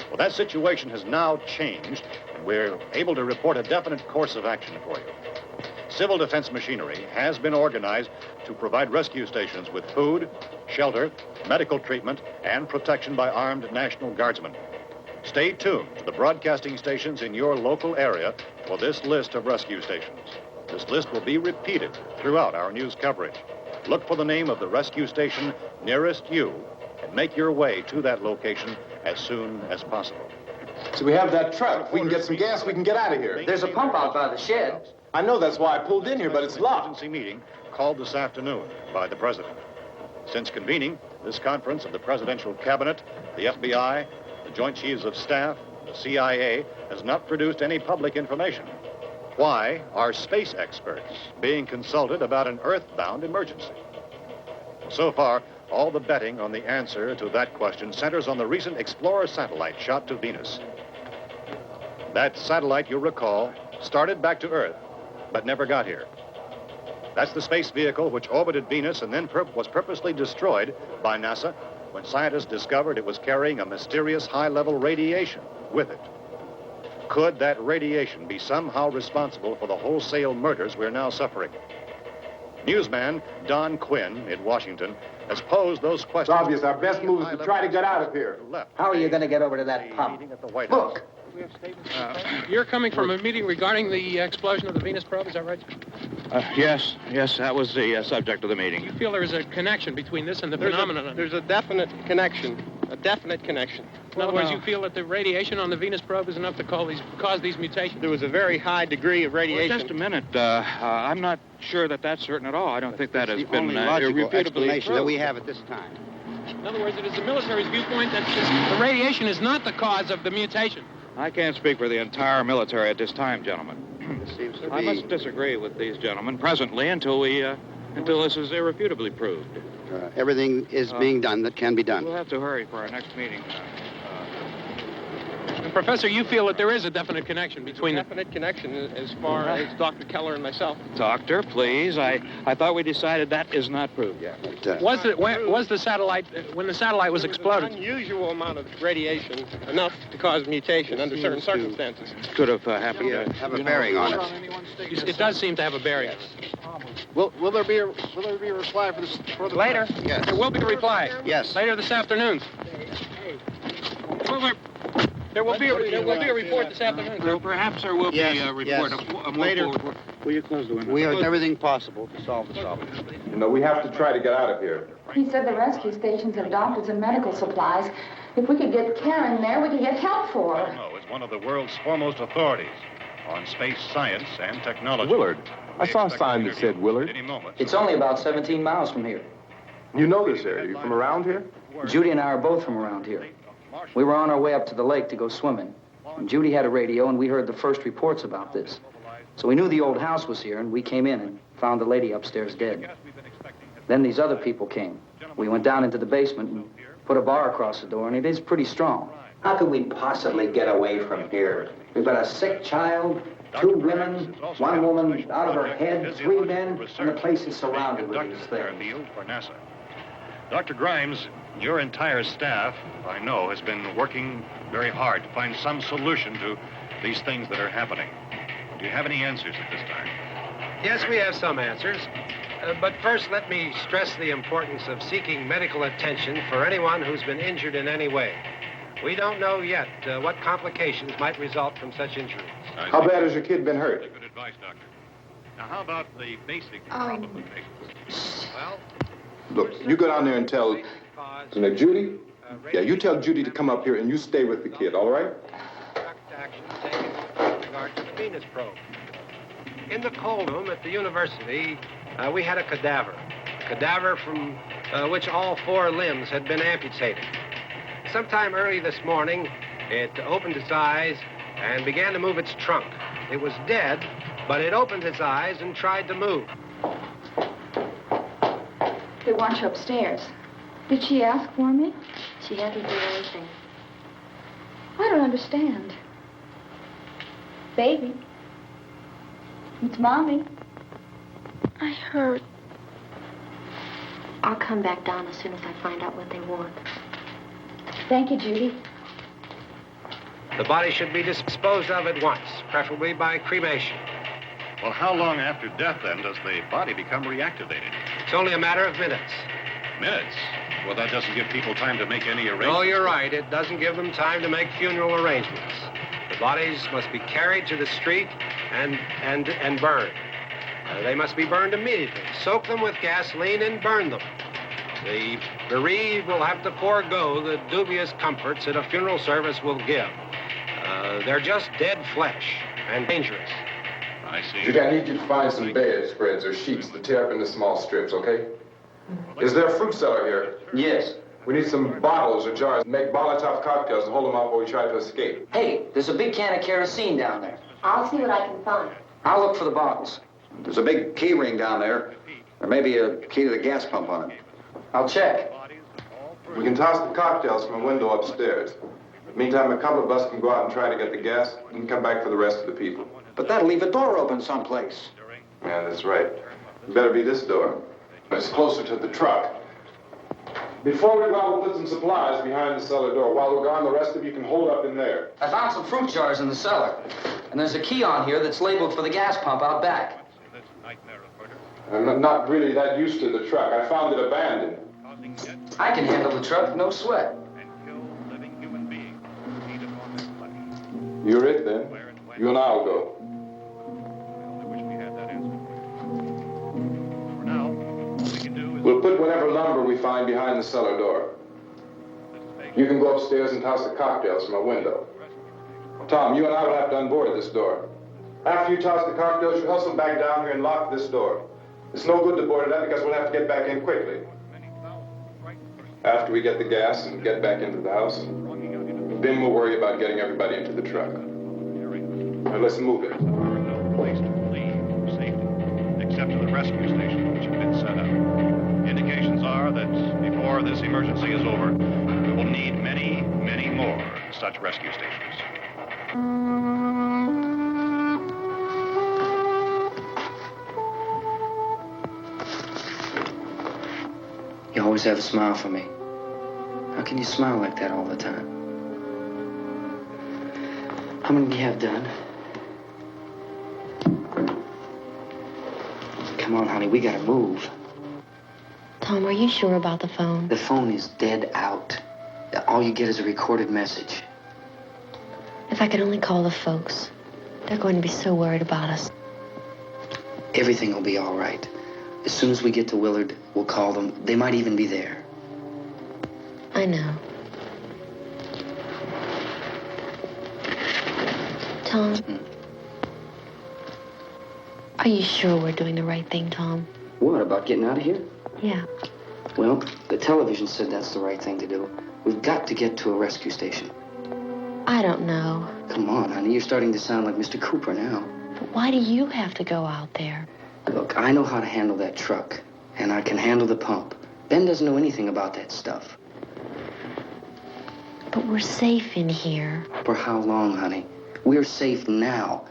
Well, that situation has now changed, and we're able to report a definite course of action for you. Civil defense machinery has been organized to provide rescue stations with food, shelter, medical treatment, and protection by armed National Guardsmen. Stay tuned to the broadcasting stations in your local area for this list of rescue stations. This list will be repeated throughout our news coverage. Look for the name of the rescue station nearest you and make your way to that location as soon as possible. So we have that truck. If we can get some gas, we can get out of here. There's a pump out by the shed. I know, that's why I pulled in here, but it's locked. Emergency meeting called this afternoon by the president. Since convening this conference of the presidential cabinet, the FBI, the Joint Chiefs of Staff, the CIA has not produced any public information. Why are space experts being consulted about an earthbound emergency? So far, all the betting on the answer to that question centers on the recent Explorer satellite shot to Venus. That satellite, you'll recall, started back to Earth, but never got here. That's the space vehicle which orbited Venus and then was purposely destroyed by NASA when scientists discovered it was carrying a mysterious high-level radiation with it. Could that radiation be somehow responsible for the wholesale murders we're now suffering? Newsman Don Quinn in Washington has posed those questions. It's obvious our best move is to try to get out of here. How are you going to get over to that pump? Look! You're coming from a meeting regarding the explosion of the Venus probe, is that right? Yes, that was the subject of the meeting. You feel there is a connection between this and the phenomenon? There's a definite connection. In other words, you feel that the radiation on the Venus probe is enough to cause these mutations? There was a very high degree of radiation. Well, just a minute. I'm not sure that that's certain at all. I don't think that has been irrefutably explanation that we have at this time. In other words, it is the military's viewpoint that the radiation is not the cause of the mutation. I can't speak for the entire military at this time, gentlemen. This seems to I be... must disagree with these gentlemen presently until this is irrefutably proved. everything is being done that can be done. We'll have to hurry for our next meeting. And Professor, you feel that there is a definite connection between definite connection as far as Dr. Keller and myself. Doctor, please. I thought we decided that is not proved yet. Was the satellite, when the satellite was exploded? An unusual amount of radiation, enough to cause mutation under certain circumstances. Could have happened. Have a bearing on it. It does seem to have a bearing. Will there be a reply for the later? Yes. There will be a reply. Yes. Later this afternoon. There will be a report this afternoon. Perhaps there will be a report. Yes. Later. Will you close the window? We are doing everything possible to solve the problem. You know, we have to try to get out of here. He said the rescue stations have doctors and medical supplies. If we could get care in there, we could get help for her. No, it's one of the world's foremost authorities on space science and technology. Willard. I saw a sign that said Willard. Any moment. It's only about 17 miles from here. You know this area. You from around here? Judy and I are both from around here. We were on our way up to the lake to go swimming. And Judy had a radio, and we heard the first reports about this. So we knew the old house was here, and we came in and found the lady upstairs dead. Then these other people came. We went down into the basement and put a bar across the door, and it is pretty strong. How could we possibly get away from here? We've got a sick child, 2 women, 1 woman out of her head, 3 men, and the place is surrounded with these things. For NASA. Dr. Grimes, your entire staff, I know, has been working very hard to find some solution to these things that are happening. Do you have any answers at this time? Yes, we have some answers. But first, let me stress the importance of seeking medical attention for anyone who's been injured in any way. We don't know yet what complications might result from such injuries. How bad has your kid been hurt? Good advice, Doctor. Now, how about the basic problem of patients? Well, Look, you go down there and tell, Judy? Yeah, you tell Judy to come up here and you stay with the kid, all right? Action taken with regard to the Venus probe. In the cold room at the university, we had a cadaver from which all 4 limbs had been amputated. Sometime early this morning, it opened its eyes and began to move its trunk. It was dead, but it opened its eyes and tried to move. They want you upstairs. Did she ask for me? She hasn't done anything. I don't understand. Baby. It's Mommy. I heard. I'll come back down as soon as I find out what they want. Thank you, Judy. The body should be disposed of at once, preferably by cremation. Well, how long after death, then, does the body become reactivated? It's only a matter of minutes. Minutes? Well, that doesn't give people time to make any arrangements. Oh, you're right. It doesn't give them time to make funeral arrangements. The bodies must be carried to the street and burned. They must be burned immediately. Soak them with gasoline and burn them. The bereaved will have to forego the dubious comforts that a funeral service will give. They're just dead flesh and dangerous. I see. Judy, I need you to find some bedspreads or sheets to tear up into small strips, okay? Is there a fruit cellar here? Yes. We need some bottles or jars to make Molotov cocktails and hold them up while we try to escape. Hey, there's a big can of kerosene down there. I'll see what I can find. I'll look for the bottles. There's a big key ring down there. There may be a key to the gas pump on it. I'll check. We can toss the cocktails from a window upstairs. Meantime, a couple of us can go out and try to get the gas and come back for the rest of the people. But that'll leave a door open someplace. Yeah, that's right. It better be this door. It's closer to the truck. Before we go out, we'll put some supplies behind the cellar door. While we're gone, the rest of you can hold up in there. I found some fruit jars in the cellar. And there's a key on here that's labeled for the gas pump out back. I'm not really that used to the truck. I found it abandoned. I can handle the truck, no sweat. You're it, then. You and I'll go. We'll put whatever lumber we find behind the cellar door. You can go upstairs and toss the cocktails from a window. Tom, you and I will have to unboard this door. After you toss the cocktails, you hustle back down here and lock this door. It's no good to board it up because we'll have to get back in quickly. After we get the gas and get back into the house, then we'll worry about getting everybody into the truck. Now let's move it. No place to flee for safety, except to the rescue station which have been set up. Indications are that before this emergency is over, we will need many, many more such rescue stations. You always have a smile for me. How can you smile like that all the time? How many do you have done? Come on, honey, we gotta move. Tom, are you sure about the phone? The phone is dead out. All you get is a recorded message. If I could only call the folks. They're going to be so worried about us. Everything will be all right. As soon as we get to Willard, we'll call them. They might even be there. I know. Tom? Are you sure we're doing the right thing, Tom? What, about getting out of here? Yeah. Well, the television said that's the right thing to do. We've got to get to a rescue station. I don't know. Come on, honey. You're starting to sound like Mr. Cooper now. But why do you have to go out there? Look, I know how to handle that truck, and I can handle the pump. Ben doesn't know anything about that stuff. But we're safe in here. For how long, honey? We're safe now.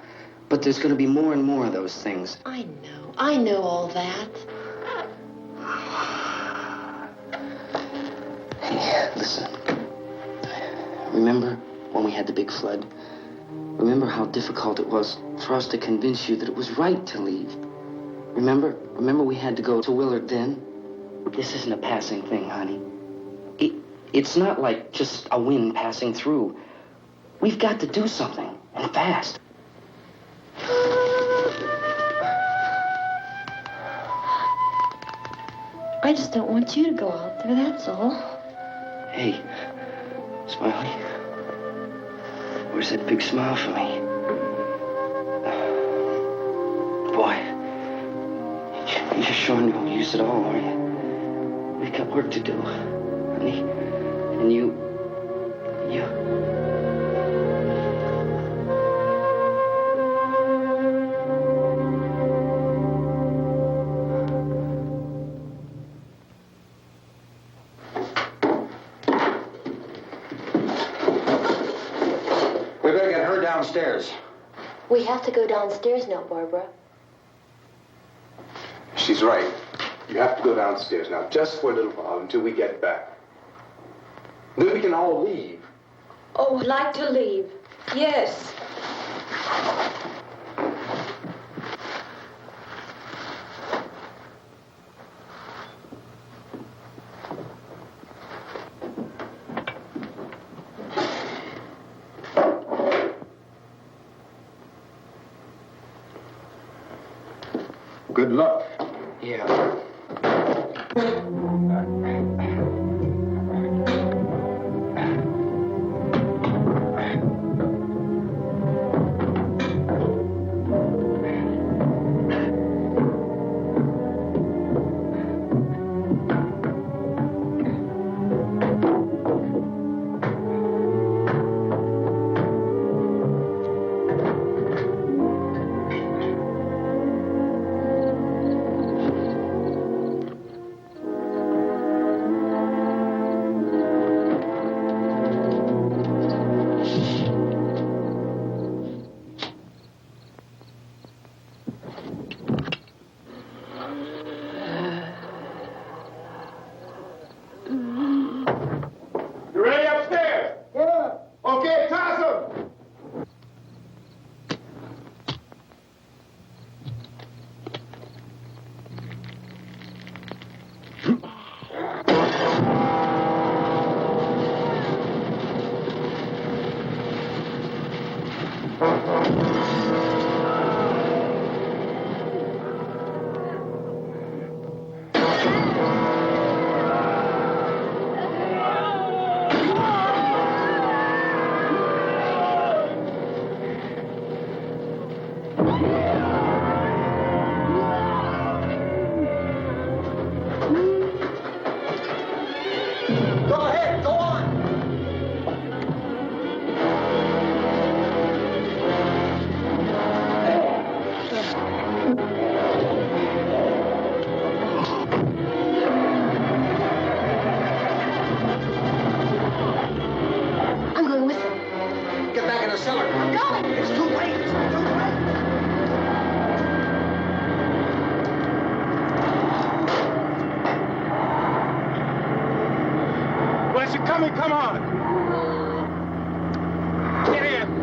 But there's going to be more and more of those things. I know all that. Hey, listen. Remember when we had the big flood? Remember how difficult it was for us to convince you that it was right to leave? Remember we had to go to Willard then? This isn't a passing thing, honey. It's not like just a wind passing through. We've got to do something, and fast. I just don't want you to go out there, that's all. Hey, Smiley. Where's that big smile for me? Boy, you're sure no use at all, are you? We've got work to do, honey. And you... We better get her downstairs. We have to go downstairs now, Barbara. She's right. You have to go downstairs now, just for a little while, until we get back. Then we can all leave. Oh, I'd like to leave. Yes. Good luck. Yeah. Come on. Get in.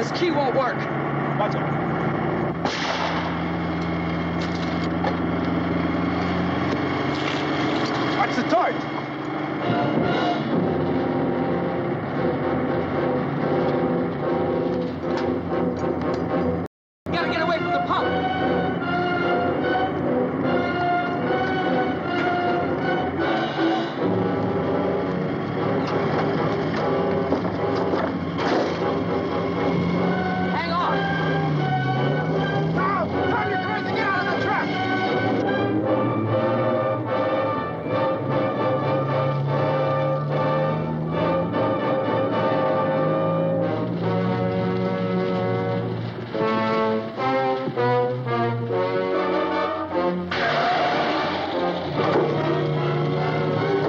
This key won't work. Watch it. Watch the torch. Gotta get away from the pump. Hang on. Now, turn your cars and get out of the truck.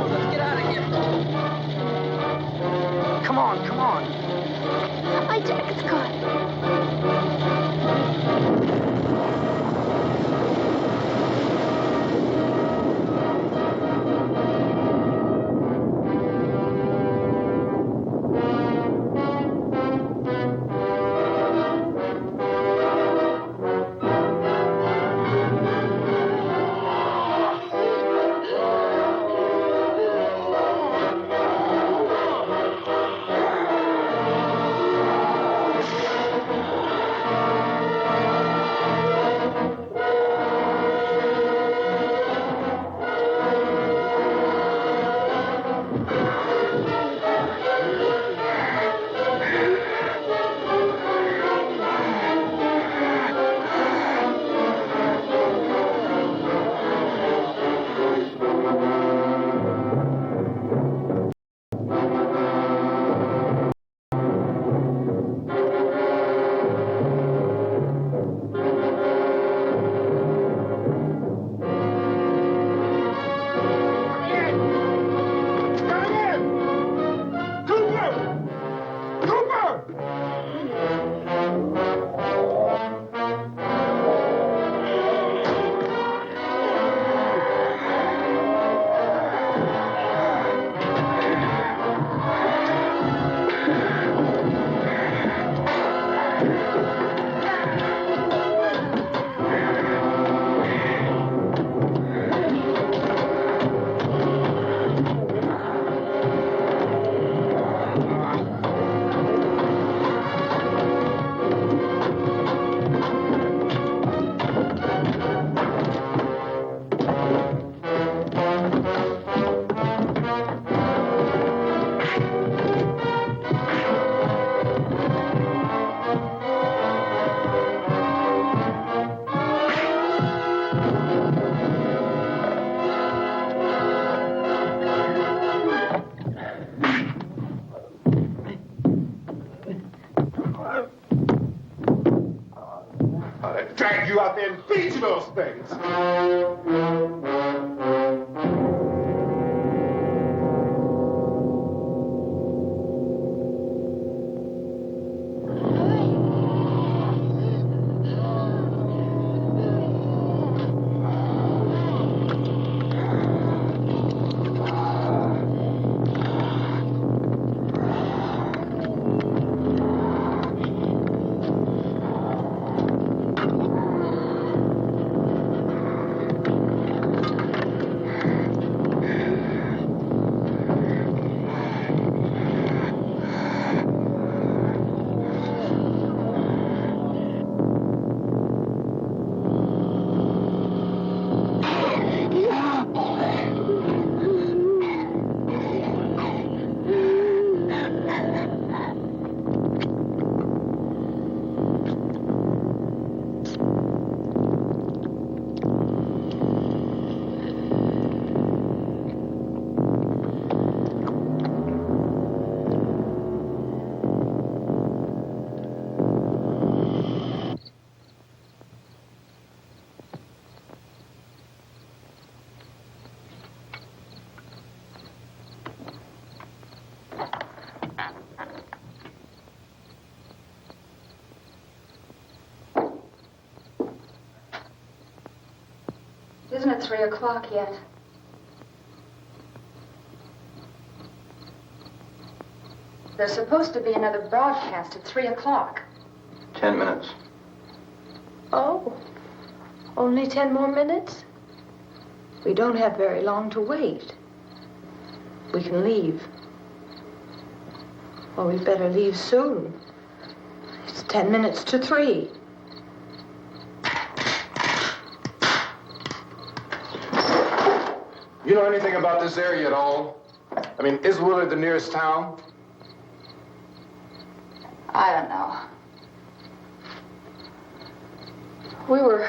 Let's get out of here. Come on, come on. My jacket's caught. Drag you out there and feed you those things. Isn't it 3 o'clock yet? There's supposed to be another broadcast at 3 o'clock. 10 minutes. Oh, only 10 more minutes? We don't have very long to wait. We can leave. Well, we'd better leave soon. It's 10 minutes to 3. You know anything about this area at all? I mean, is Willard the nearest town? I don't know. We were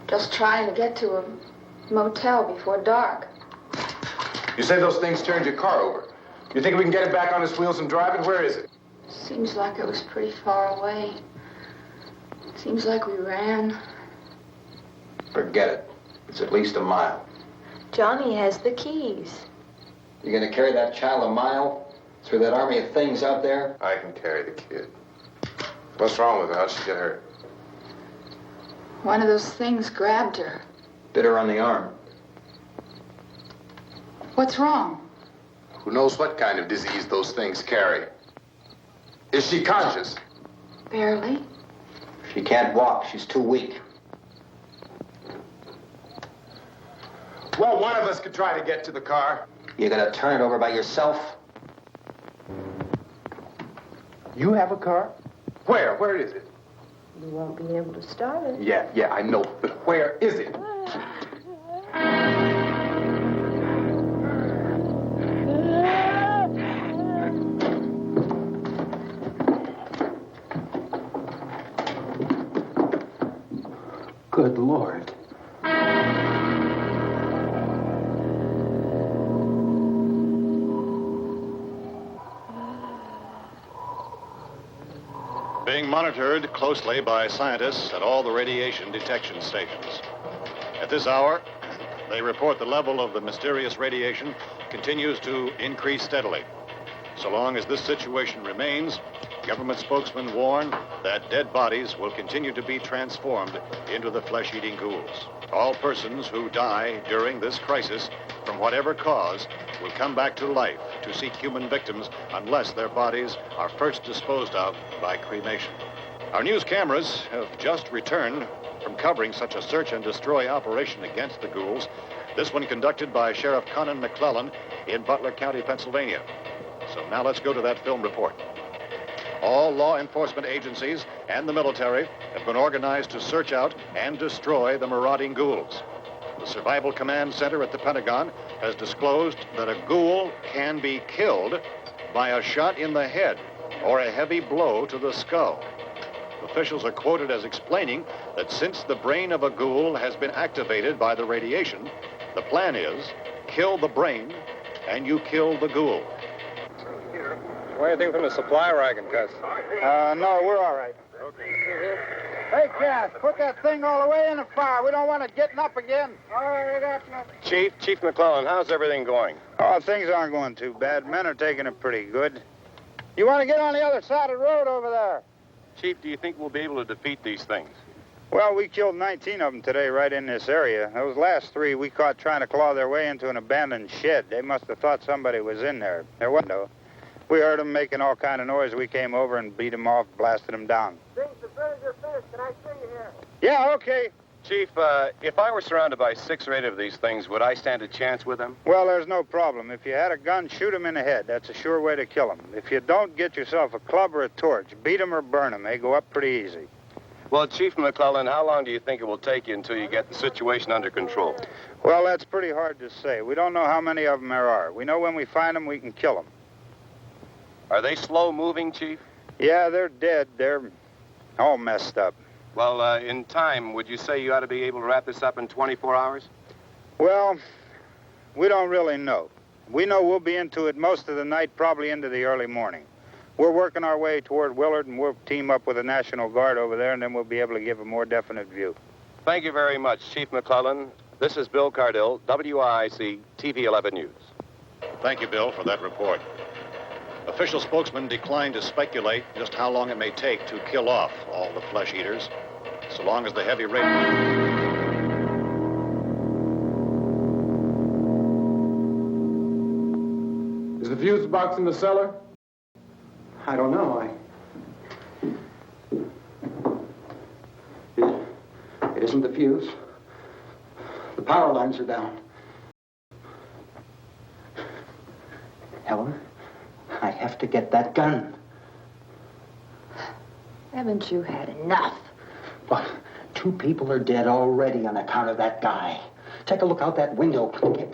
just trying to get to a motel before dark. You say those things turned your car over. You think we can get it back on its wheels and drive it? Where is it? Seems like it was pretty far away. Seems like we ran. Forget it. It's at least a mile. Johnny has the keys. You gonna carry that child a mile through that army of things out there? I can carry the kid. What's wrong with her? How'd she get hurt? One of those things grabbed her. Bit her on the arm. What's wrong? Who knows what kind of disease those things carry? Is she conscious? Barely. She can't walk. She's too weak. Well, one of us could try to get to the car. You gonna turn it over by yourself? You have a car? Where? Where is it? You won't be able to start it. Yeah, I know. But where is it? Good Lord. Being monitored closely by scientists at all the radiation detection stations. At this hour, they report the level of the mysterious radiation continues to increase steadily. So long as this situation remains, government spokesmen warn that dead bodies will continue to be transformed into the flesh-eating ghouls. All persons who die during this crisis, from whatever cause, will come back to life to seek human victims unless their bodies are first disposed of by cremation. Our news cameras have just returned from covering such a search and destroy operation against the ghouls, this one conducted by Sheriff Conan McClellan in Butler County, Pennsylvania. So now let's go to that film report. All law enforcement agencies and the military have been organized to search out and destroy the marauding ghouls. The Survival Command Center at the Pentagon has disclosed that a ghoul can be killed by a shot in the head or a heavy blow to the skull. Officials are quoted as explaining that since the brain of a ghoul has been activated by the radiation, the plan is kill the brain and you kill the ghoul. What do you think from the supply wagon, Cuz? No, we're all right. Okay. Hey, Cass, put that thing all the way in the fire. We don't want it getting up again. All right, Chief McClellan, how's everything going? Oh, things aren't going too bad. Men are taking it pretty good. You want to get on the other side of the road over there? Chief, do you think we'll be able to defeat these things? Well, we killed 19 of them today right in this area. Those last 3 we caught trying to claw their way into an abandoned shed. They must have thought somebody was in there. There wasn't, though. We heard them making all kind of noise. We came over and beat them off, blasted them down. Things are better than finished. Can I see you here? Yeah, okay. Chief, if I were surrounded by 6 or 8 of these things, would I stand a chance with them? Well, there's no problem. If you had a gun, shoot them in the head. That's a sure way to kill them. If you don't, get yourself a club or a torch. Beat them or burn them. They go up pretty easy. Well, Chief McClellan, how long do you think it will take you until you get the situation under control? Well, that's pretty hard to say. We don't know how many of them there are. We know when we find them, we can kill them. Are they slow-moving, Chief? Yeah, they're dead. They're all messed up. Well, in time, would you say you ought to be able to wrap this up in 24 hours? Well, we don't really know. We know we'll be into it most of the night, probably into the early morning. We're working our way toward Willard, and we'll team up with the National Guard over there, and then we'll be able to give a more definite view. Thank you very much, Chief McClellan. This is Bill Cardill, WIC TV 11 News. Thank you, Bill, for that report. Official spokesman declined to speculate just how long it may take to kill off all the flesh eaters, so long as the heavy rain... Is the fuse box in the cellar? I don't know. It isn't the fuse. The power lines are down. Helen, I have to get that gun. Haven't you had enough? What? 2 people are dead already on account of that guy. Take a look out that window, Clinkett.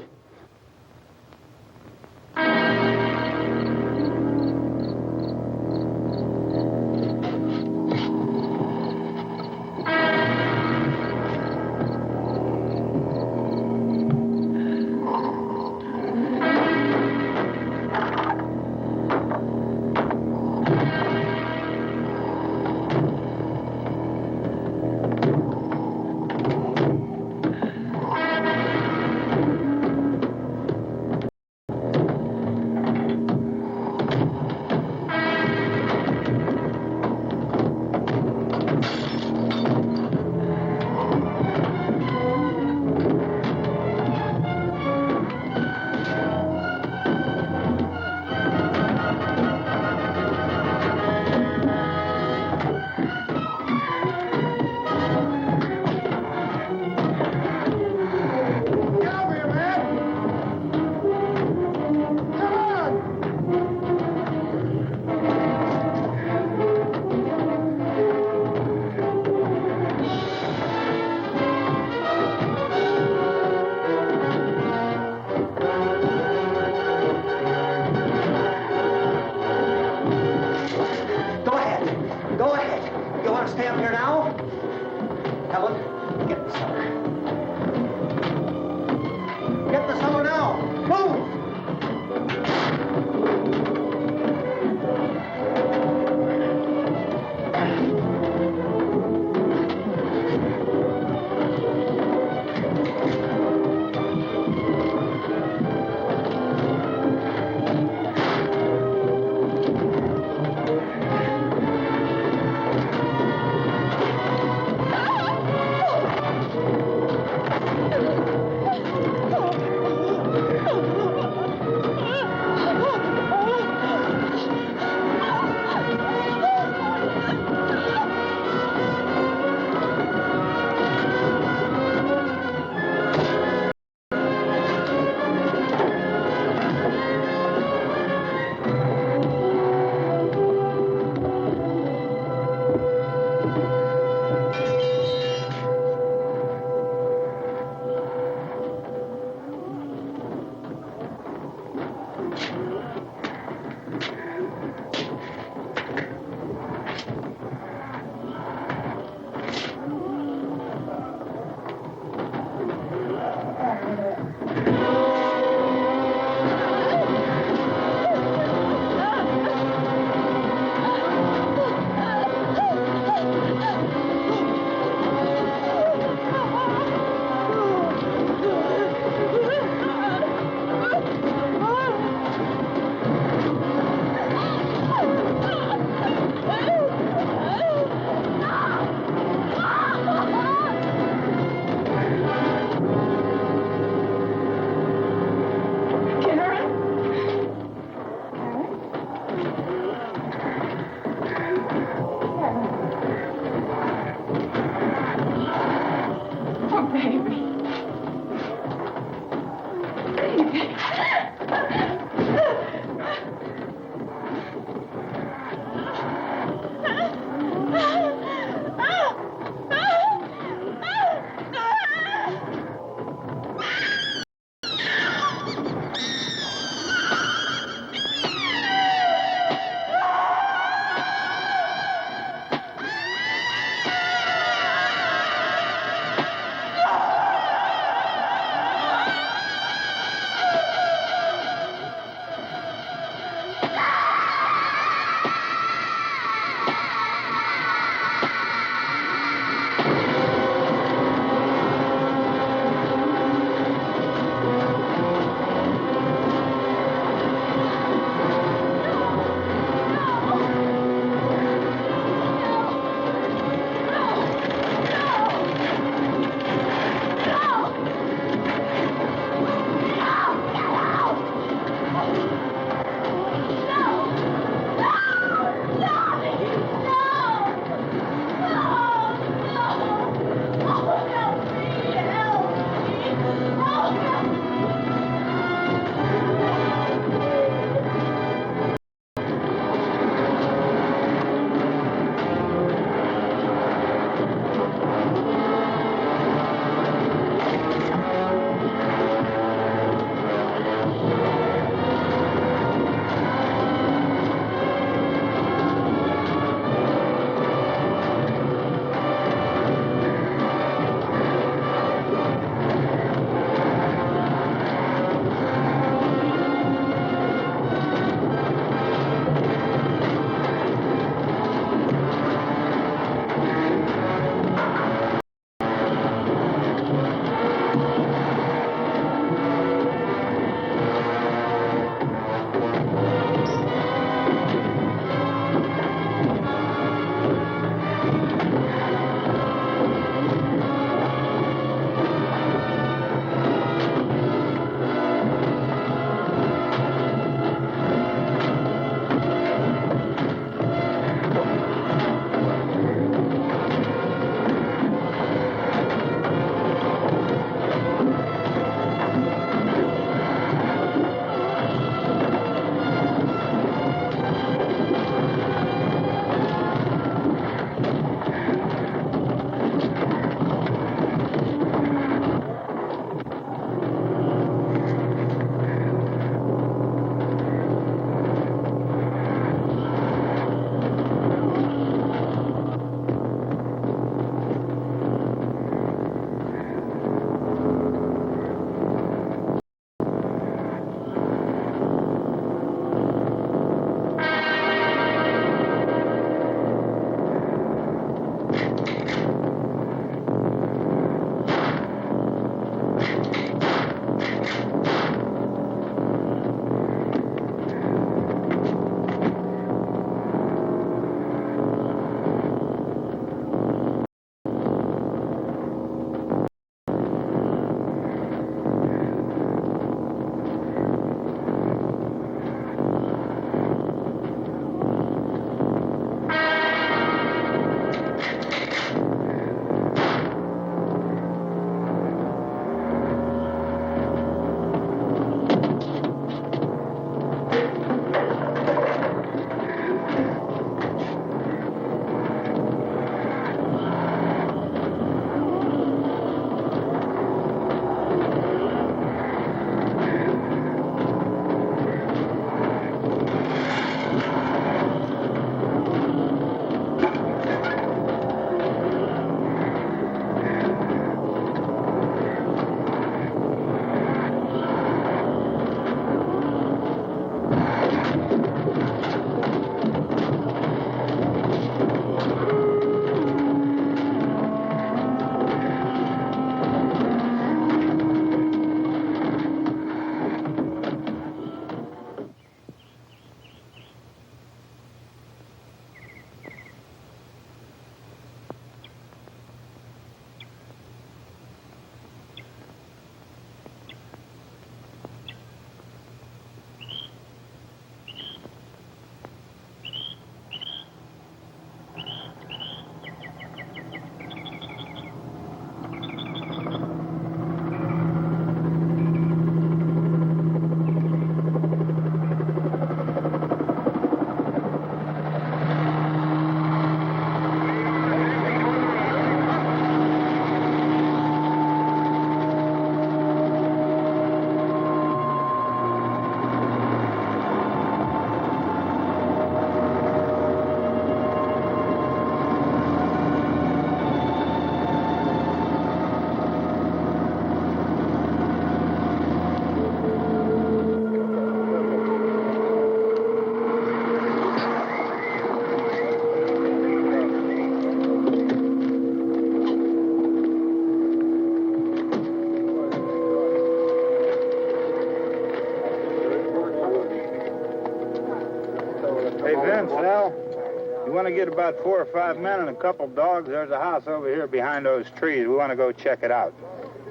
You want to get about 4 or 5 men and a couple dogs? There's a house over here behind those trees. We want to go check it out.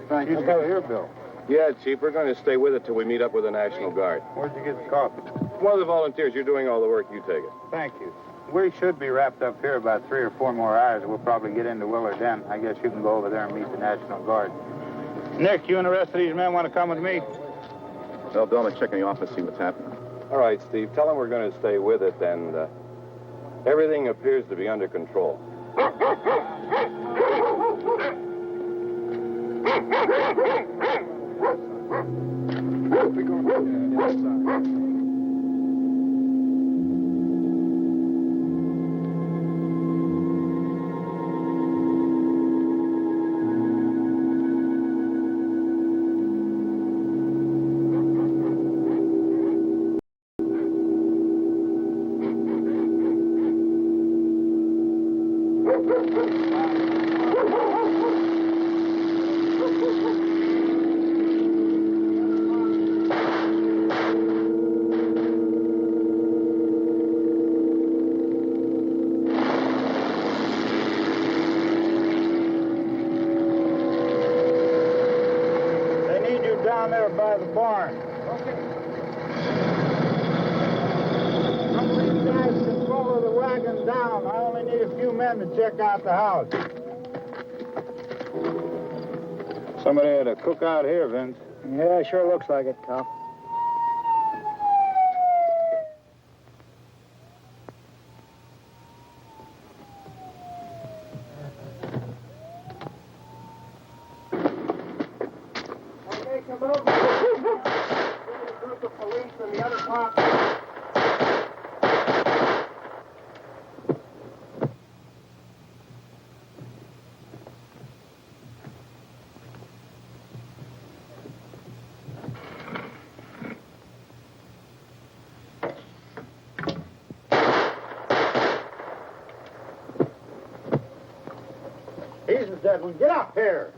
Thank you. You go here, Bill. Yeah, Chief, we're going to stay with it till we meet up with the National Guard. Where'd you get the coffee? One of the volunteers, you're doing all the work, you take it. Thank you. We should be wrapped up here about 3 or 4 more hours. We'll probably get into Willard then. I guess you can go over there and meet the National Guard. Nick, you and the rest of these men want to come with me? Well, Bill, let's check in the office, see what's happening. All right, Steve, tell them we're going to stay with it, and everything appears to be under control. We're going to the outside. Down there by the barn. Okay. Some of these guys can follow the wagon down. I only need a few men to check out the house. Somebody had a cook out here, Vince. Yeah, sure looks like it, Karl. He's the dead one. Get up here.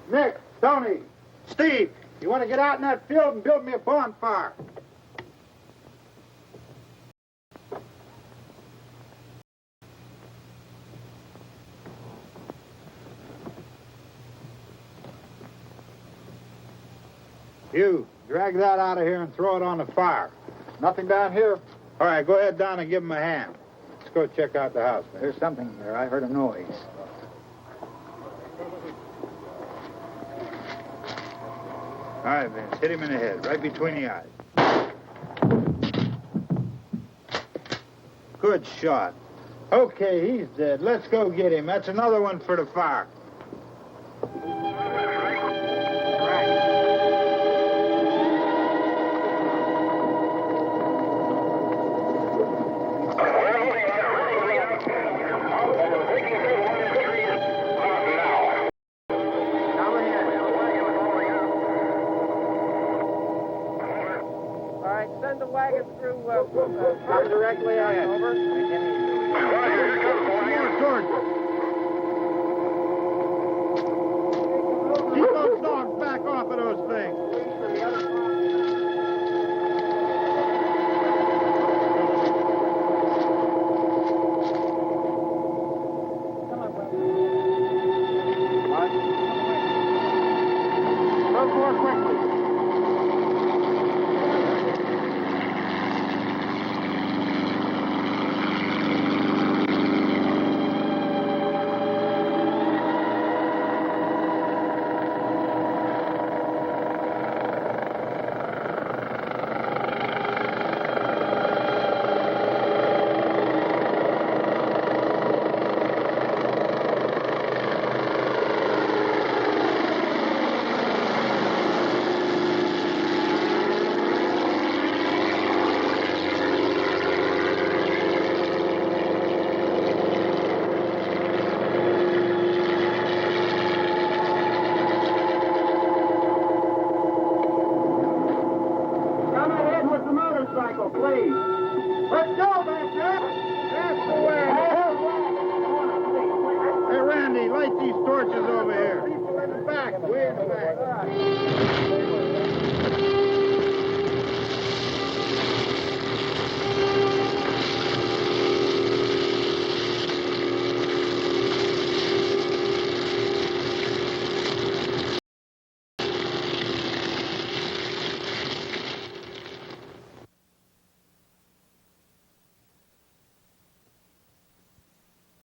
Nick, Tony, Steve, you want to get out in that field and build me a bonfire? You, drag that out of here and throw it on the fire. Nothing down here. All right, go ahead down and give him a hand. Let's go check out the house. There's something there. I heard a noise. All right, Vince, hit him in the head, right between the eyes. Good shot. Okay, he's dead. Let's go get him. That's another one for the fire. Come directly on over. Keep those dogs back off of those things.